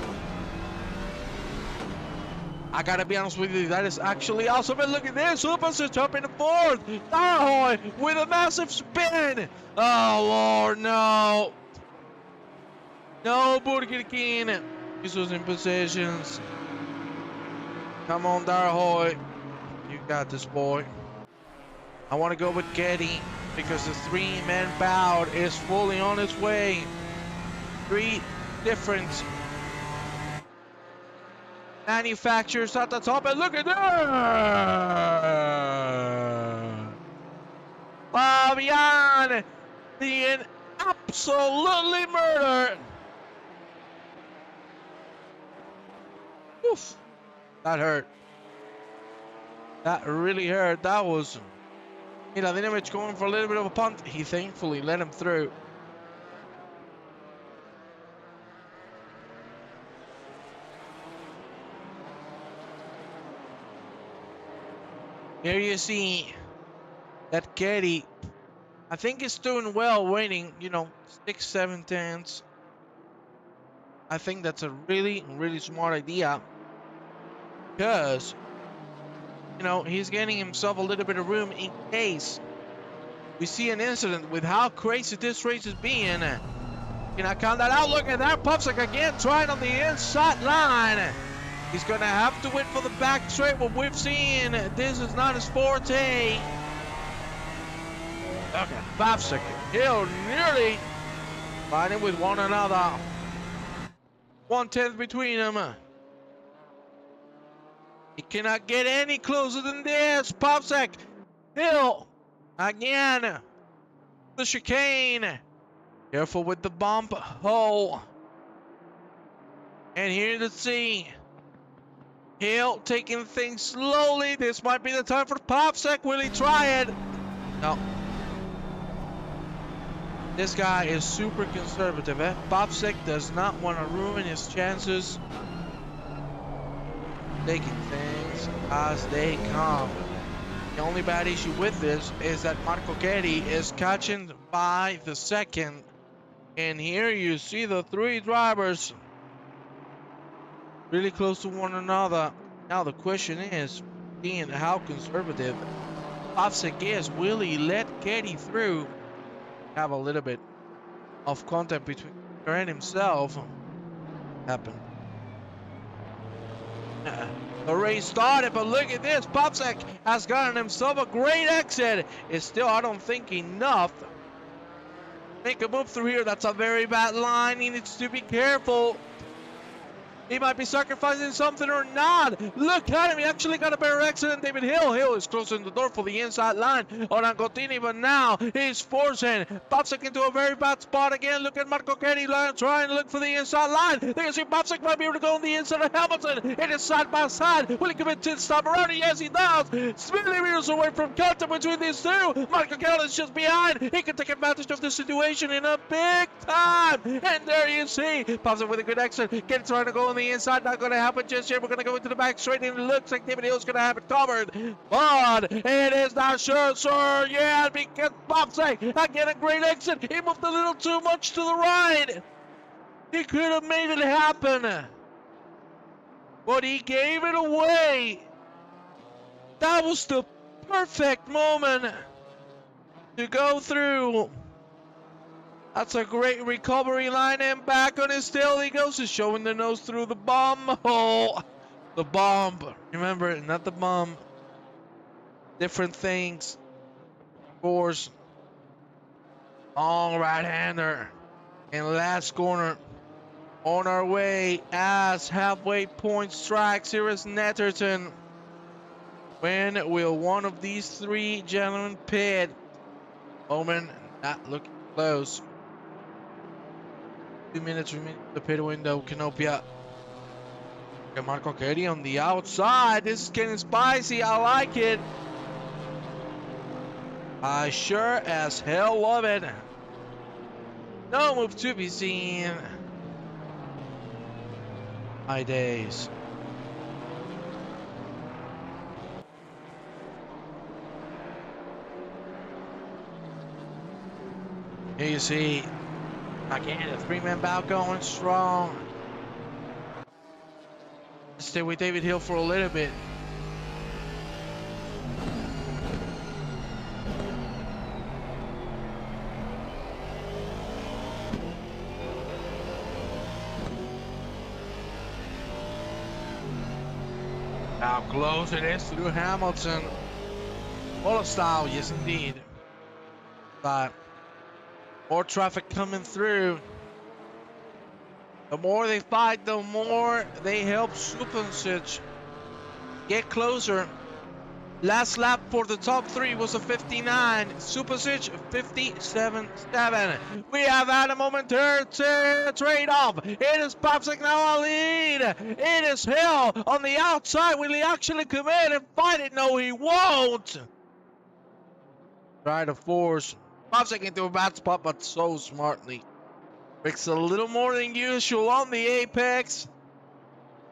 I gotta be honest with you, that is actually awesome. And look at this, Upus up in the fourth. Darhoy with a massive spin. Oh, Lord, no. No, Burger King. He's losing positions. Come on, Darhoy. You got this, boy. I want to go with Getty because the three-man bout is fully on its way. Three different manufacturers at the top, and look at that! Fabian being absolutely murdered. Oof. That hurt. That really hurt. That was Miladinovic going for a little bit of a punt. He thankfully let him through. Here you see that Getty, I think is doing well waiting, 6, 7 tenths. I think that's a really, really smart idea. Because, he's getting himself a little bit of room in case we see an incident with how crazy this race is being. Can I count that out? Look at that. Popsik again trying on the inside line. He's going to have to wait for the back straight. What we've seen, this is not his forte. Look at Popsik. He'll nearly fighting with one another. 1/10 between them. He cannot get any closer than this. Popsik. Hill. Again. The chicane. Careful with the bump hole. And here to see Hill taking things slowly. This might be the time for Popsik. Will he try it? No. This guy is super conservative. Popsik does not want to ruin his chances. Taking things as they come. The only bad issue with this is that Marco Getty is catching by the second. And here you see the three drivers really close to one another. Now the question is, being how conservative Popsik is, will he let Getty through? Have a little bit of contact between her and himself happen. The race started, but look at this. Popsik has gotten himself a great exit. It's still, I don't think, enough. Make a move through here. That's a very bad line. He needs to be careful. He might be sacrificing something or not. Look at him. He actually got a better exit than David Hill. Hill is closing the door for the inside line on Angotini, but now he's forcing Popsik into a very bad spot again. Look at Marco Getty trying to look for the inside line. They can see Popsik might be able to go on the inside of Hamilton. It is side by side. Will he commit to stop around? Yes, he does. Millimeters away from contact between these two. Marco Getty is just behind. He can take advantage of the situation in a big time. And there you see Popsik with a good exit. Getty trying to go on the inside, not going to happen just yet. We're going to go into the back straight, and it looks like David Hill's going to have it covered, but it is not sure, sir. Yeah, because Popsik again a great exit. He moved a little too much to the right. He could have made it happen, but he gave it away. That was the perfect moment to go through. That's a great recovery line, and back on his tail he goes. He's showing the nose through the bomb hole. The bomb. Remember, not the bomb. Different things. Of course. Long right-hander. And last corner. On our way as halfway point strikes. Here is Snetterton. When will one of these three gentlemen pit? Bowman not looking close. 2 minutes remaining the pit window. Canopia. Marco Getty on the outside. This is getting spicy. I like it. I sure as hell love it. No move to be seen. My days. Here you see again a three-man bout going strong. Stay with David Hill for a little bit. Now close it is through Hamilton. Full of style, yes indeed. But more traffic coming through. The more they fight, the more they help Supancic get closer. Last lap for the top three was a 59. Supancic 57.7. We have had a momentary trade-off. It is Papsik now a lead. It is Hill on the outside. Will he actually come in and fight it? No, he won't. Try to force Papsik into a bad spot, but so smartly. Bricks a little more than usual on the apex.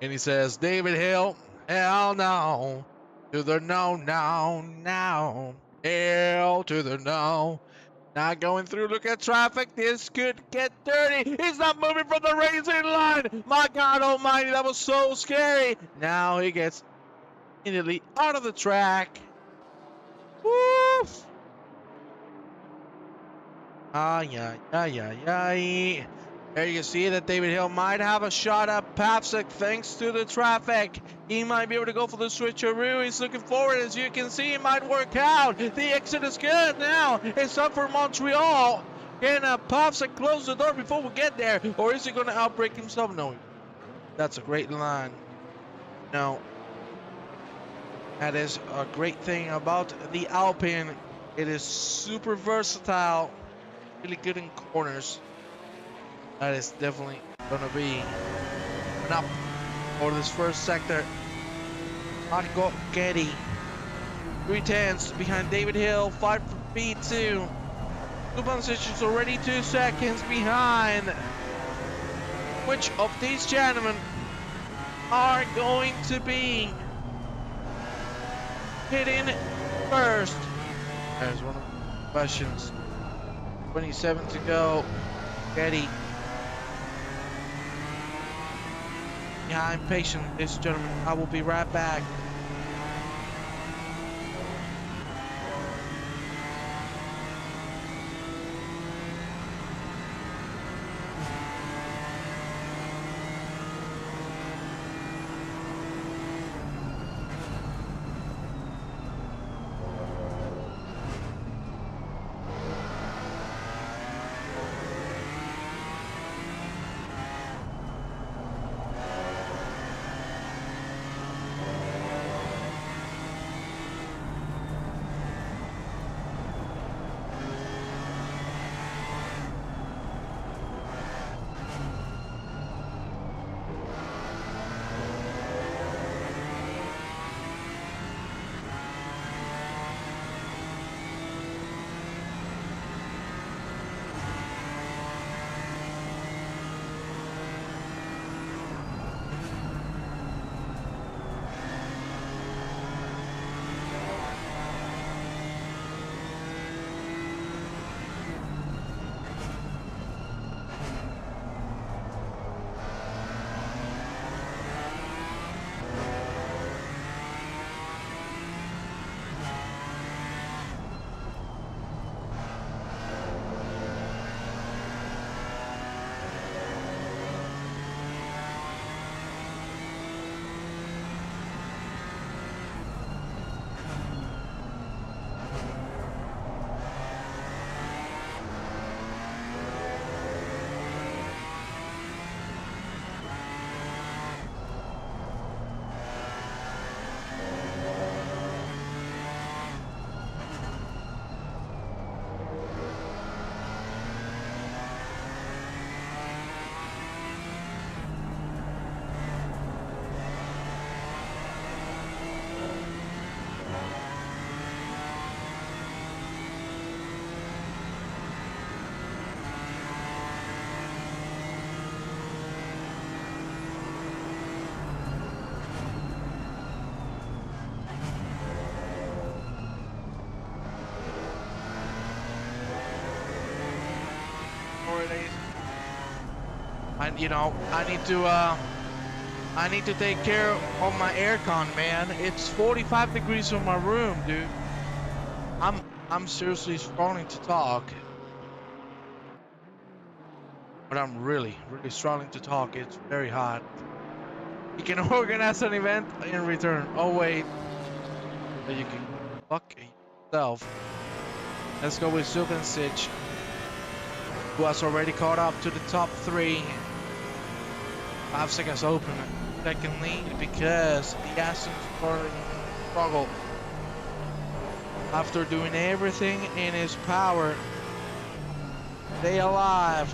And he says, David Hill, hell no. To the no, no. Hell to the no. Not going through, look at traffic. This could get dirty. He's not moving from the racing line. My God almighty, that was so scary. Now he gets immediately out of the track. Woof. Ay. There you see that David Hill might have a shot at Papsik thanks to the traffic. He might be able to go for the switcheroo. He's looking forward. As you can see, it might work out. The exit is good now. It's up for Montreal. Can Papsik close the door before we get there? Or is he going to outbreak himself? No. That's a great line. No. That is a great thing about the Alpine. It is super versatile. Really good in corners. That is definitely gonna be enough for this first sector. Marco Getty, 3/10 behind David Hill, 5 for P2. Supancic is already 2 seconds behind. Which of these gentlemen are going to be hitting first? There's one of the questions. 27 to go. Getty. Yeah, I'm patient, ladies and gentlemen. I will be right back. And you know, I need to take care of my aircon, man. It's 45 degrees in my room, dude. I'm seriously struggling to talk. But I'm really struggling to talk. It's very hot. You can organize an event in return. Oh wait, but you can fuck yourself. Let's go with Subinsic, who has already caught up to the top 3. 5 seconds open second lead because the Aston struggle after doing everything in his power. Stay alive.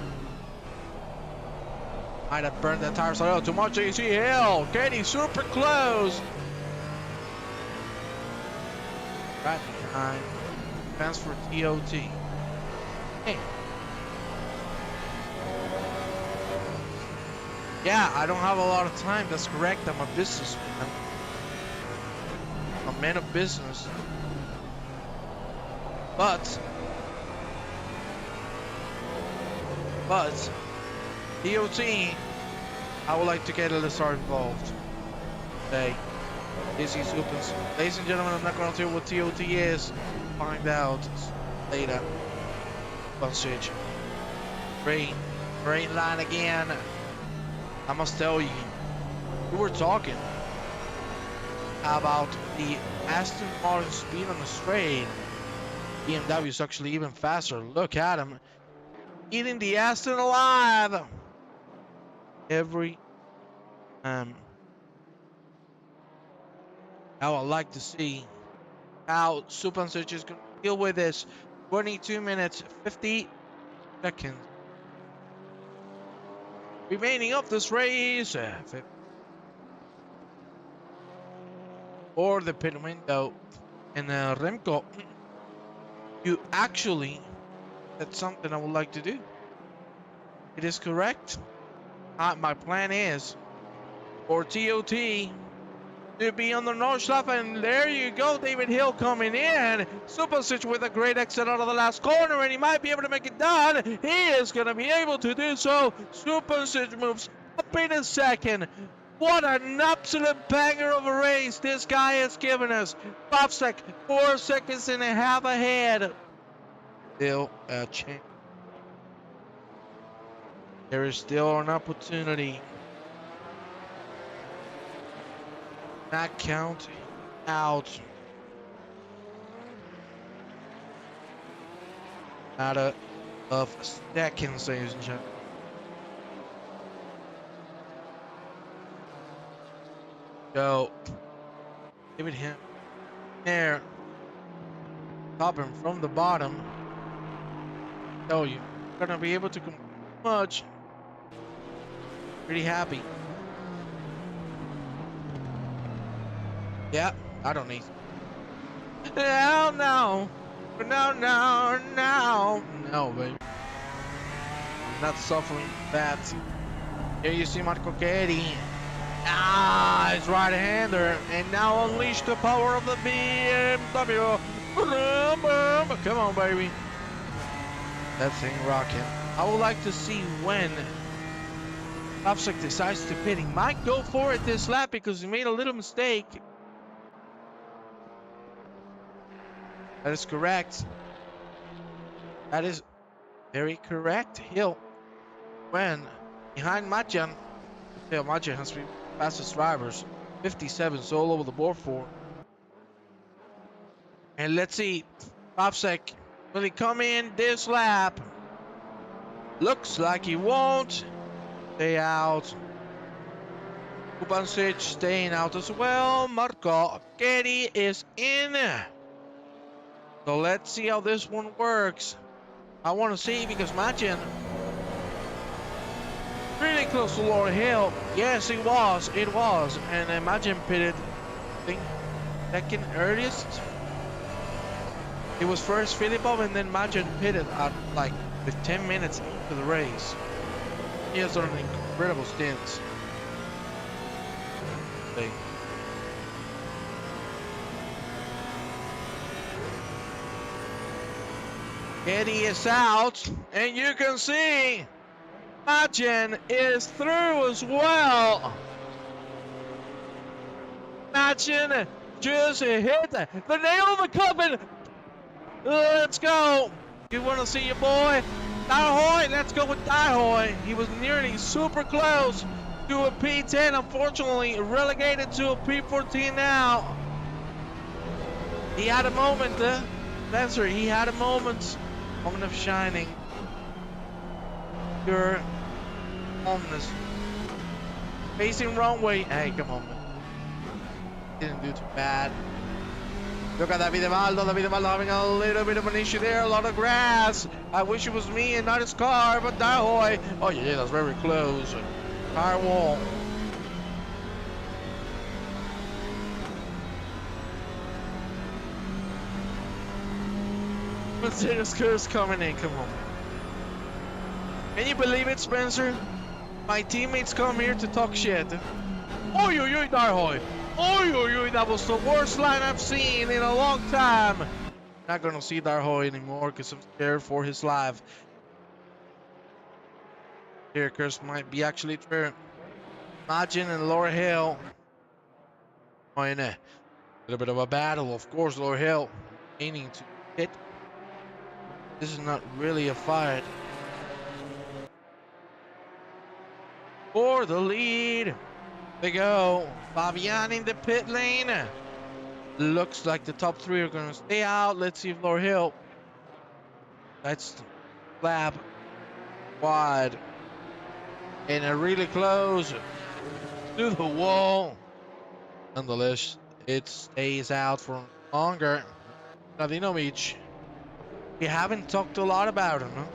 Might have burned the tires a little too much. You see Hill getting super close. Right behind. Fans for TOT. Hey. Yeah, I don't have a lot of time. That's correct. I'm a businessman. I'm a man of business. But DOT, I would like to get LSR involved. Okay. This is Opens. Ladies and gentlemen, I'm not going to tell you what TOT is. Find out later. One switch. Green line again. I must tell you, we were talking about the Aston Martin speed on the straight. BMW is actually even faster. Look at him. Eating the Aston alive. Every I would like to see how Supancic is going to deal with this. 22 minutes, 50 seconds remaining of this race. Or the pit window. And Remco, you actually, that's something I would like to do. It is correct. My plan is for TOT to be on the North Lap, and there you go, David Hill coming in. Supancic with a great exit out of the last corner, and he might be able to make it done. He is going to be able to do so. Supancic moves up in a second. What an absolute banger of a race this guy has given us. 4 seconds and a half ahead. Still a chance. There is still an opportunity. Not counting out. Matter of seconds, ladies and gentlemen. Go. Give it him. There. Top him from the bottom. Tell you, gonna be able to come much. Pretty happy. Yeah, I don't need. No, baby. I'm not suffering that. Here you see Marco Chiedi. His right-hander, and now unleash the power of the BMW. Come on, baby. That thing rocking. I would like to see when Popsik decides to pit. He might go for it this lap because he made a little mistake. That is correct. That is very correct. Hill, when behind Majan, Majan has been fastest drivers, 57 all over the board for. And let's see, Popsik, will he come in this lap? Looks like he won't. Stay out. Supancic staying out as well. Marco Chiedi is in. So let's see how this one works. I want to see because Majan really close to Laurel Hill. Yes, it was. And Majan pitted, I think, second earliest. It was first Filipov, and then Majan pitted at like with 10 minutes into the race. He has done an incredible stint. Chiedi is out, and you can see Majan is through as well. Majan just hit the nail of the coffin. Let's go. You want to see your boy? Dahoy, let's go with Dahoy. He was nearly super close. to a P10, unfortunately relegated to a P14 now. He had a moment, Spencer, he had a moment of shining. Pure calmness. Facing wrong way. Hey, come on, man. Didn't do too bad. Look at David Evaldo having a little bit of an issue there. A lot of grass. I wish it was me and not his car, but Dahoy. Oh yeah, that's very close. Car wall. Mercedes curse coming in. Come on. Can you believe it, Spencer? My teammates come here to talk shit. Oy, oy, oy, Dahoy. Oy, oy, oy, that was the worst line I've seen in a long time. Not gonna see Darhoy anymore because I'm scared for his life. Here, curse might be actually true. Imagine and Laura Hill. Oh, in a little bit of a battle, of course. Laura Hill aiming to hit. This is not really a fight. For the lead. They go. Fabian in the pit lane. Looks like the top three are going to stay out. Let's see if Laura Hill. That's the flap wide. And a really close to the wall. Nonetheless, it stays out for longer. Radinovic. We haven't talked a lot about him, huh?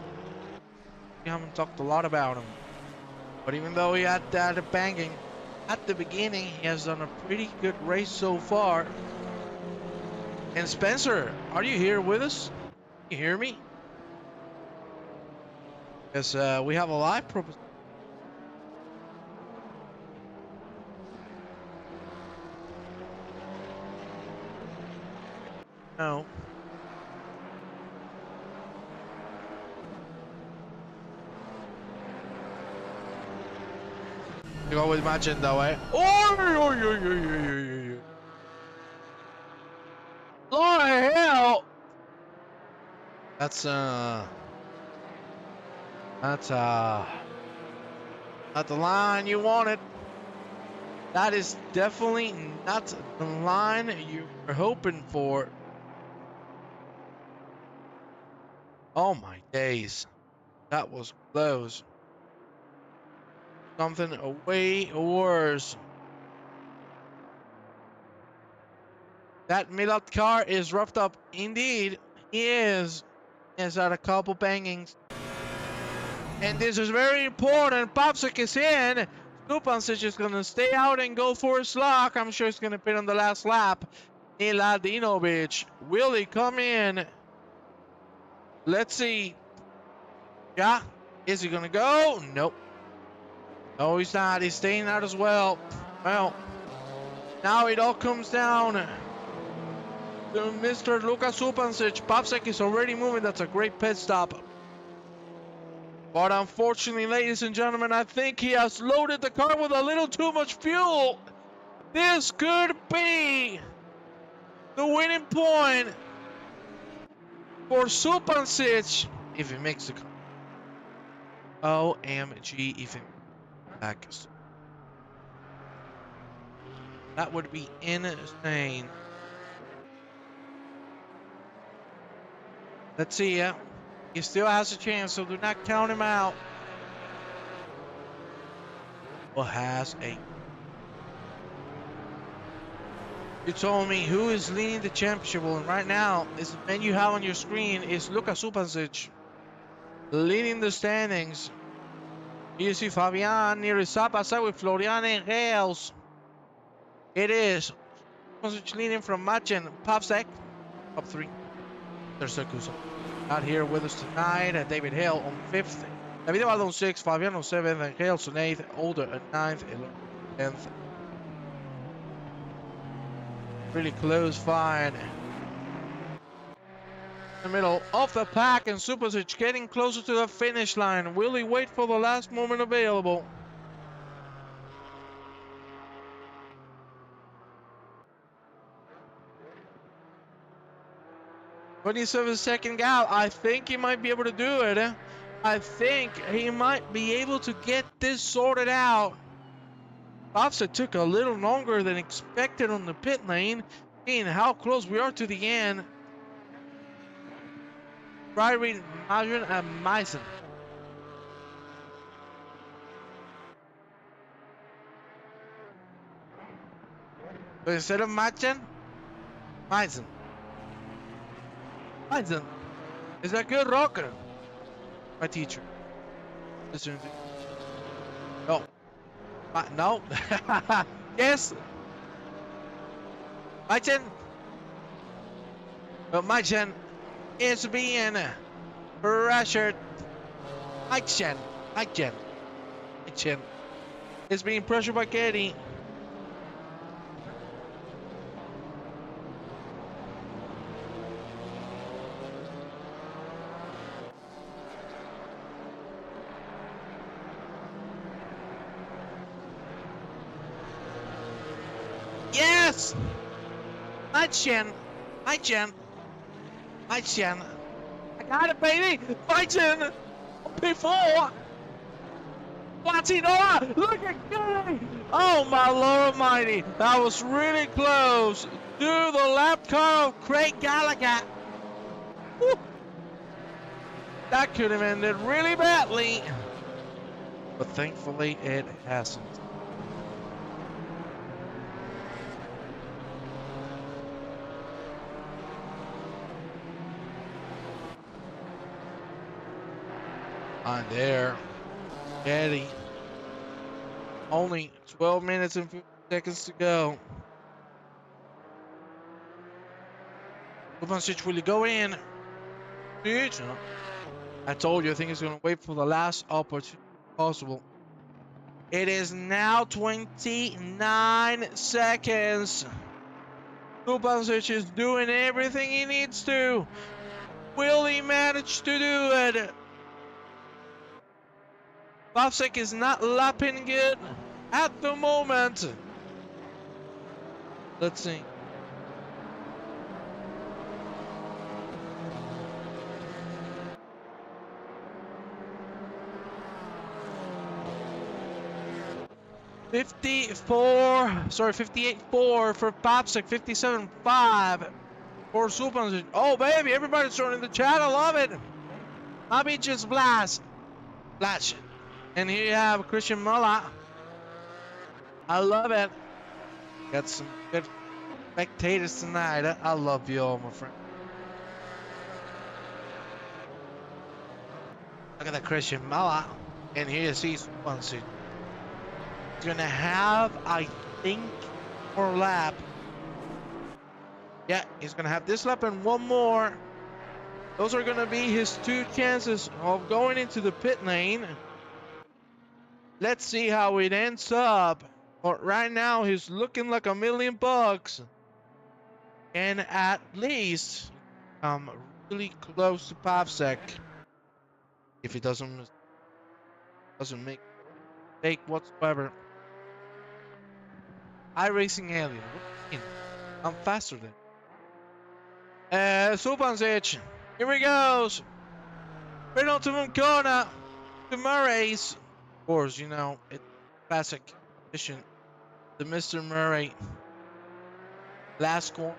We haven't talked a lot about him. But even though he had that banging at the beginning, he has done a pretty good race so far. And Spencer, are you here with us? Can you hear me? Because we have a live proposition. No. You go with Imagine that way. Oh, Lord hell! That's not the line you wanted. That is definitely not the line you were hoping for. Oh my days. That was close. Something way worse. That Milot car is roughed up. Indeed, he is. He has had a couple bangings. And this is very important. Popsik is in. Stupancic is going to stay out and go for his lock. I'm sure he's going to pit on the last lap. Miladinovic. Will he come in? Let's see. Yeah. Is he going to go? Nope. No, he's not. He's staying out as well. Well, now it all comes down to Mr. Luka Stupancic. Popsik is already moving. That's a great pit stop. But unfortunately, ladies and gentlemen, I think he has loaded the car with a little too much fuel. This could be the winning point for Stupancic if he makes the car. OMG, if he back. That would be insane. Let's see, yeah. He still has a chance, so do not count him out. Well, has a. You told me who is leading the championship, and right now, this man you have on your screen is Luka Stupancic leading the standings. You see Fabian near his side by side with Florian and Reels. It is Stupancic leading from Machen, Popsik, top three. There's Kusa. Not here with us tonight. David Hale on 5th. David Evaldo on 6th. Fabian on 7th. And Hale on 8th. Older at 9th. 10th. Really close fight. In the middle of the pack. And Stupancic getting closer to the finish line. Will he wait for the last moment available? Second gap. I think he might be able to do it. I think he might be able to get this sorted out. Bobsett took a little longer than expected on the pit lane, seeing how close we are to the end. Ryrie, Marion, and Mason. So instead of Machen, Mason. Mason is a good rocker. My teacher. Listen to me. No. No. Yes. Machen. But Machen is being pressured. Machen is being pressured by Katie. Yes! Machen. I got it, baby! Machen! Before! Latino! Look at Gary! Oh my Lord Almighty! That was really close to the lap car of Craig Gallagher. Woo. That could have ended really badly. But thankfully it hasn't. On there, Eddie. Only 12 minutes and 50 seconds to go. Lupancic, will you go in? I told you, I think he's going to wait for the last opportunity possible. It is now 29 seconds. Lupancic is doing everything he needs to. Will he manage to do it? Bobsek is not lapping good at the moment. Let's see. $58.4 for Bobsek, 57.5 for Supancic. Oh baby, everybody's joining the chat. I love it. Bobby just blast. And here you have Christian Muller. I love it. Got some good spectators tonight. I love you all, my friend. Look at that Christian Muller. And here you see Supancic. He's going to have, I think, more lap. Yeah, he's going to have this lap and one more. Those are going to be his two chances of going into the pit lane. Let's see how it ends up. But right now, he's looking like $1 million. And at least, really close to Bobsek. If he doesn't make a mistake whatsoever. iRacing Alien. I'm faster than. Supancic. Here he goes. Penultimate corner to Murray's. Of course, you know, it's classic mission. The Mr. Murray. Last corner.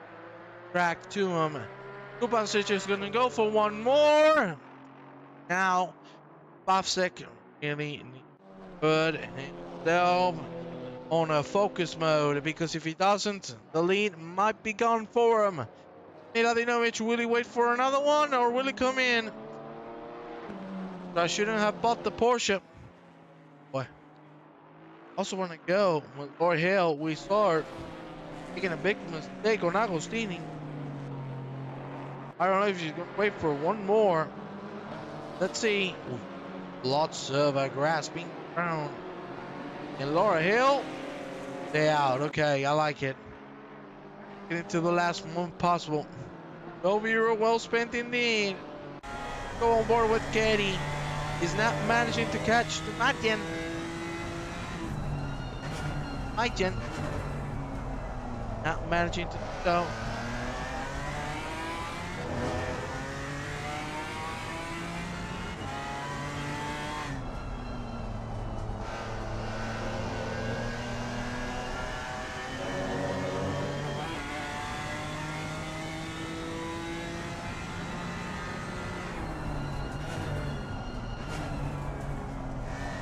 Track to him. Supancic is going to go for one more. Now, Bobsek really put himself on a focus mode, because if he doesn't, the lead might be gone for him. Miladinovich, will he wait for another one or will he come in? I shouldn't have bought the Porsche. Boy. Also want to go with Lord Hale. We start making a big mistake on Agostini. I don't know if she's going to wait for one more. Let's see. Lots of grass being ground. And Laura Hill, stay out. Okay, I like it. Get into the last moment possible. 12 euro well spent indeed. Go on board with Katie. He's not managing to catch the Martin. Not managing to go.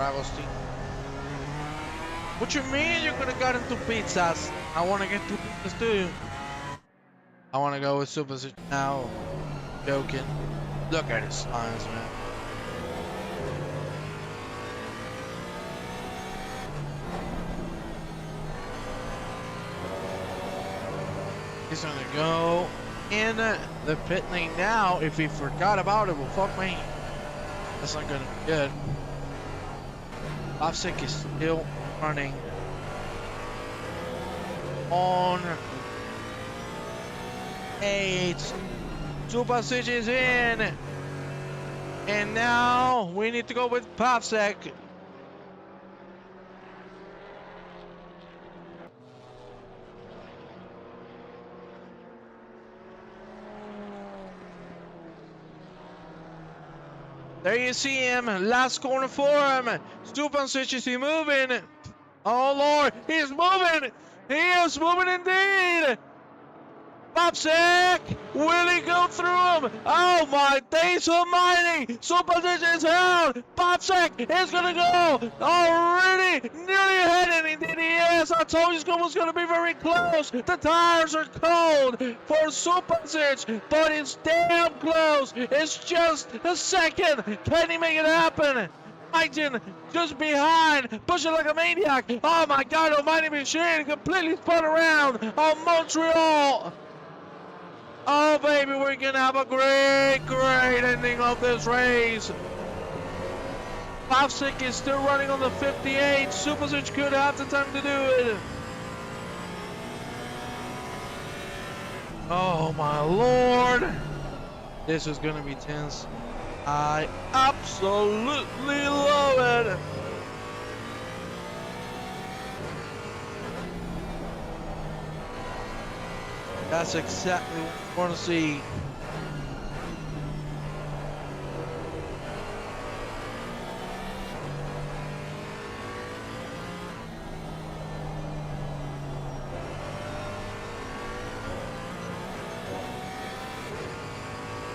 Agustin. What you mean you're gonna get into pizzas? I wanna get two pizzas too. I wanna go with Super Switch now. Joking. Look at his lines, man. He's gonna go in the pit lane now. If he forgot about it, well, fuck me. That's not gonna be good. Bobsik is still running on 8. Super Switch is in. And now we need to go with Bobsik. There you see him, last corner for him. Super Switch, is he moving? Oh Lord, he's moving! He is moving indeed! Bobsik! Will he go through him? Oh my days almighty! Super Switch is out! Bobsik is gonna go! Already nearly ahead, and indeed he is! I told you it was gonna be very close! The tires are cold for Super Switch, but it's damn close! It's just a second! Can he make it happen? Titan just behind, pushing like a maniac! Oh my god almighty machine! Completely spun around on Montreal! Oh baby, we're gonna have a great ending of this race. Bobsik is still running on the 58. Super Switch could have the time to do it. Oh my lord. This is gonna be tense. I absolutely love it. That's exactly what we want to see. You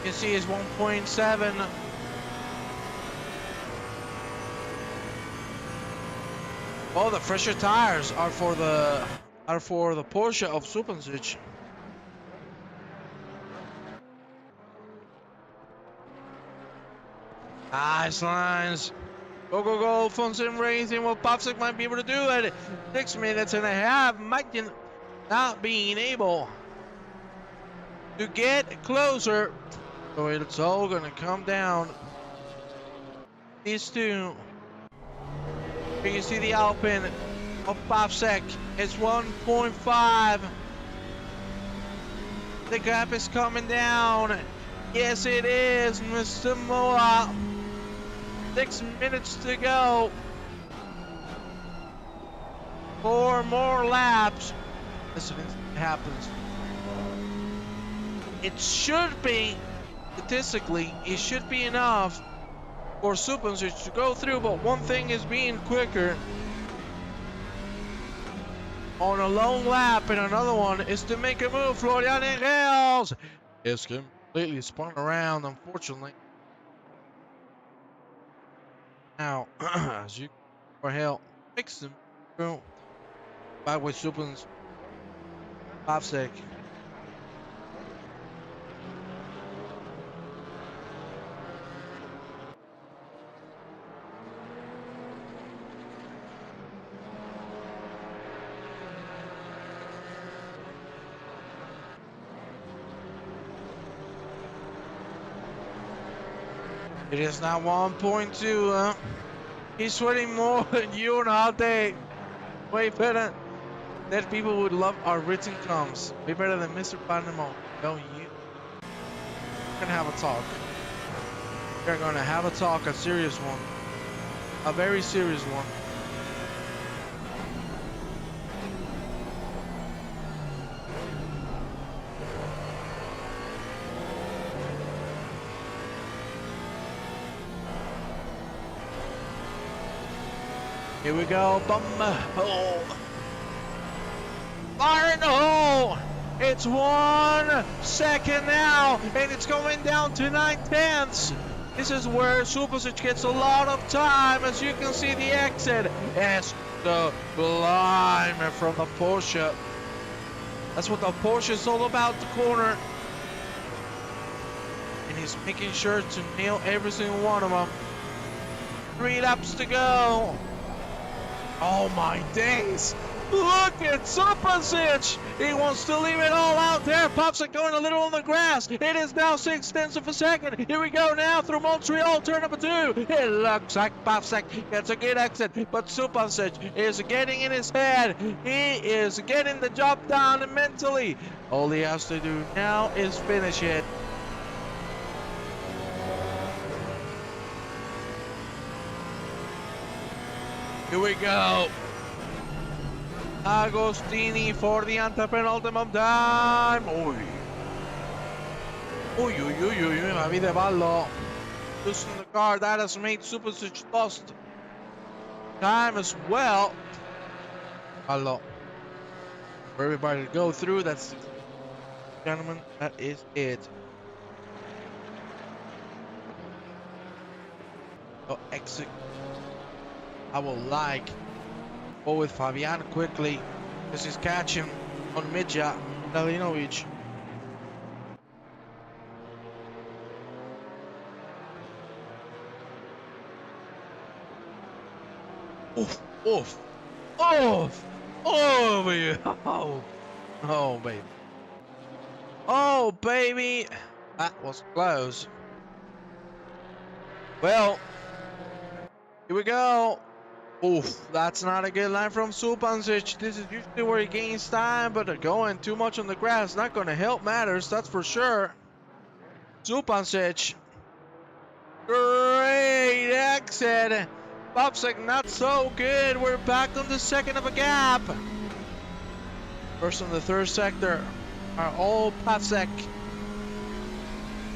can see it's 1.7. Oh, the fresher tires are for the Porsche of Super Switch. Nice lines. Go, go, go. Fun Sim Racing. Well, Bobsik might be able to do it. 6 minutes and a half. Might not being able to get closer. So it's all going to come down. These two. You can see the Alpine of Bobsik. It's 1.5. The gap is coming down. Yes, it is, Mr. Moa. 6 minutes to go. 4 more laps. Listen, it happens. It should be, statistically, it should be enough for Super Switch to go through, but one thing is being quicker on a long lap, and another one is to make a move. Florian Engels is completely spun around, unfortunately. Now, as you for help, fix them through back with Super's Bobsik. It is now 1.2. He's sweating more than you and all day. Way better that people would love our written comms. Way better than Mr. Panamo. Don't you? We're gonna have a talk. We're gonna have a talk, a serious one. A very serious one. Here we go, bum hole. Fire in the hole. It's 1 second now, and it's going down to 9/10. This is where Supersic gets a lot of time. As you can see, the exit is the climb from the Porsche. That's what the Porsche is all about, the corner. And he's making sure to nail every single one of them. 3 laps to go. Oh my days. Look at Supersic. He wants to leave it all out there. Pops it going a little on the grass. It is now 6/10 of a second. Here we go now through Montreal, turn number 2. It looks like Popsek gets a good exit, but Supersic is getting in his head. He is getting the job done mentally. All he has to do now is finish it. Here we go. Agostini for the antepenultimum time. La vita de ballo. Losing the car, that has made Supersic lost time as well. Ballo. For everybody to go through, that's, gentlemen, that is it. Oh, exit. I will like go with Fabian quickly because he's catching on Midja Dalinovic. Oof, oof, oof, oh, baby. Oh, baby. Oh, baby. That was close. Well, here we go. Oof, that's not a good line from Supersic. This is usually where he gains time, but going too much on the grass not going to help matters, that's for sure. Supersic. Great exit. Popsek not so good. We're back on the second of a gap. First and the third sector are all Popsek.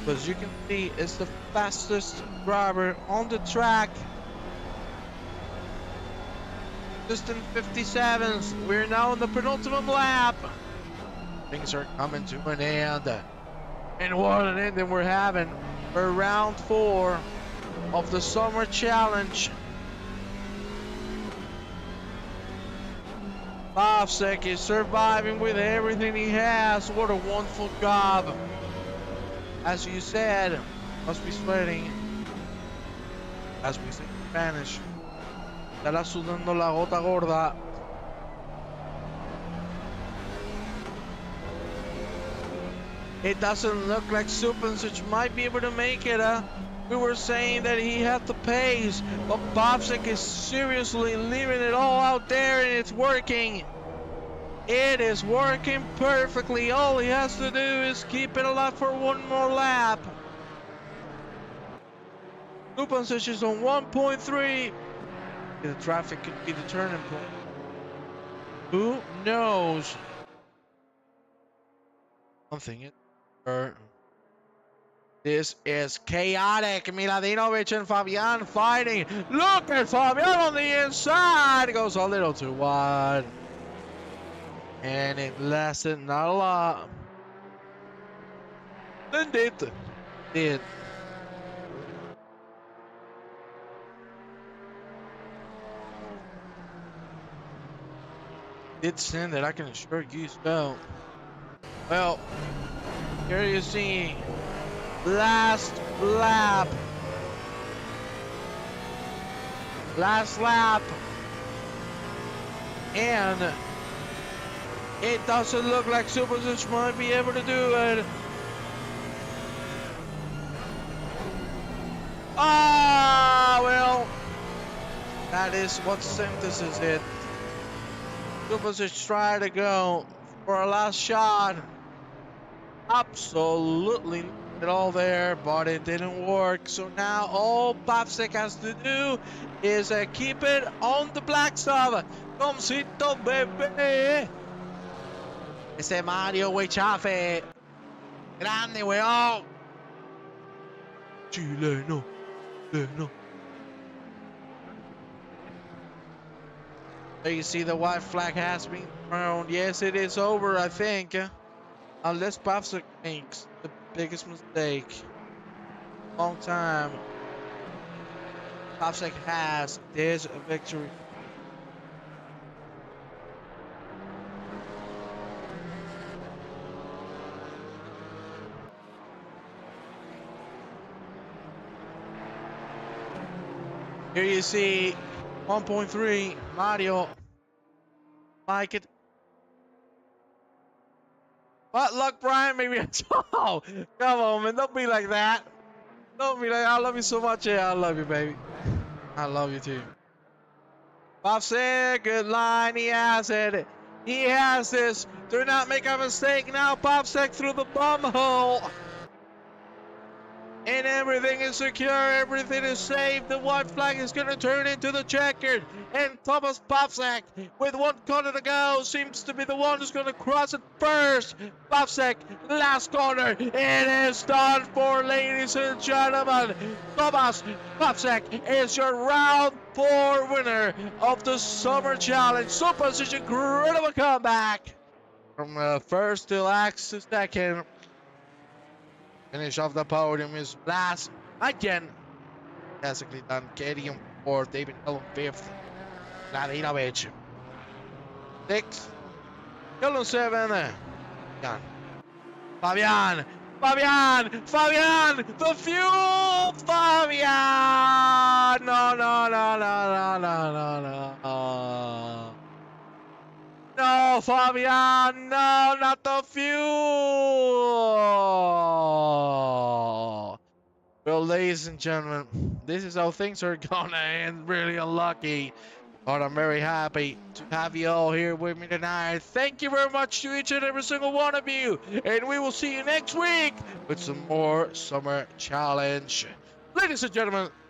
As you can see, it's the fastest driver on the track. Just in 57s, we're now in the penultimate lap. Things are coming to an end. And what an ending we're having for round 4 of the Summer Challenge. Popsek is surviving with everything he has. What a wonderful job. As you said, must be sweating. As we say in Spanish. Estará sudando la gota gorda. It doesn't look like Supersic might be able to make it. We were saying that he had the pace, but Popsek is seriously leaving it all out there, and it's working. It is working perfectly. All he has to do is keep it alive for one more lap. Supersic is on 1.3. The traffic could be the turning point. Who knows? Something is this is chaotic. Miladinovic and Fabian fighting. Look at Fabian on the inside. Goes a little too wide. And it lasted not a lot. Then did. Did send it, I can assure you so. Well, here you see last lap. And it doesn't look like Supersic might be able to do it. Ah, well, that is what synthesis it. Supersic tried to go for a last shot. Absolutely it all there, but it didn't work. So now all Popsek has to do is keep it on the black stuff. Comcito, bebé. Ese Mario, güey, chafe. Grande, weón. Chileno. No. There you see the white flag has been thrown. Yes, it is over, I think. Unless Popsek makes the biggest mistake. Long time. Popsec has this victory. Here you see 1.3 Mario. Like it. What luck, Brian? Maybe it's. Oh, come on, man. Don't be like that. Don't be like, I love you so much. Yeah, I love you, baby. I love you too. Popsec, good line. He has it. He has this. Do not make a mistake now. Popsec through the bum hole. And everything is secure, everything is safe. The white flag is going to turn into the checkered. And Thomas Popsec, with 1 corner to go, seems to be the one who's going to cross it first. Popsec, last corner. It is done for, ladies and gentlemen. Thomas Popsec is your round 4 winner of the Summer Challenge. Such an incredible comeback. From first to last to second. Finish off the podium is Blas again. Fantastically done. Katie in 4th, David Hill in 5th. Vladinovic 6th. Hill in 7th. Fabian. The fuel. Fabian. No. No, Fabian, no, not the fuel. Well, ladies and gentlemen, this is how things are gonna end. Really unlucky, but I'm very happy to have you all here with me tonight. Thank you very much to each and every single one of you, and we will see you next week with some more Summer Challenge. Ladies and gentlemen,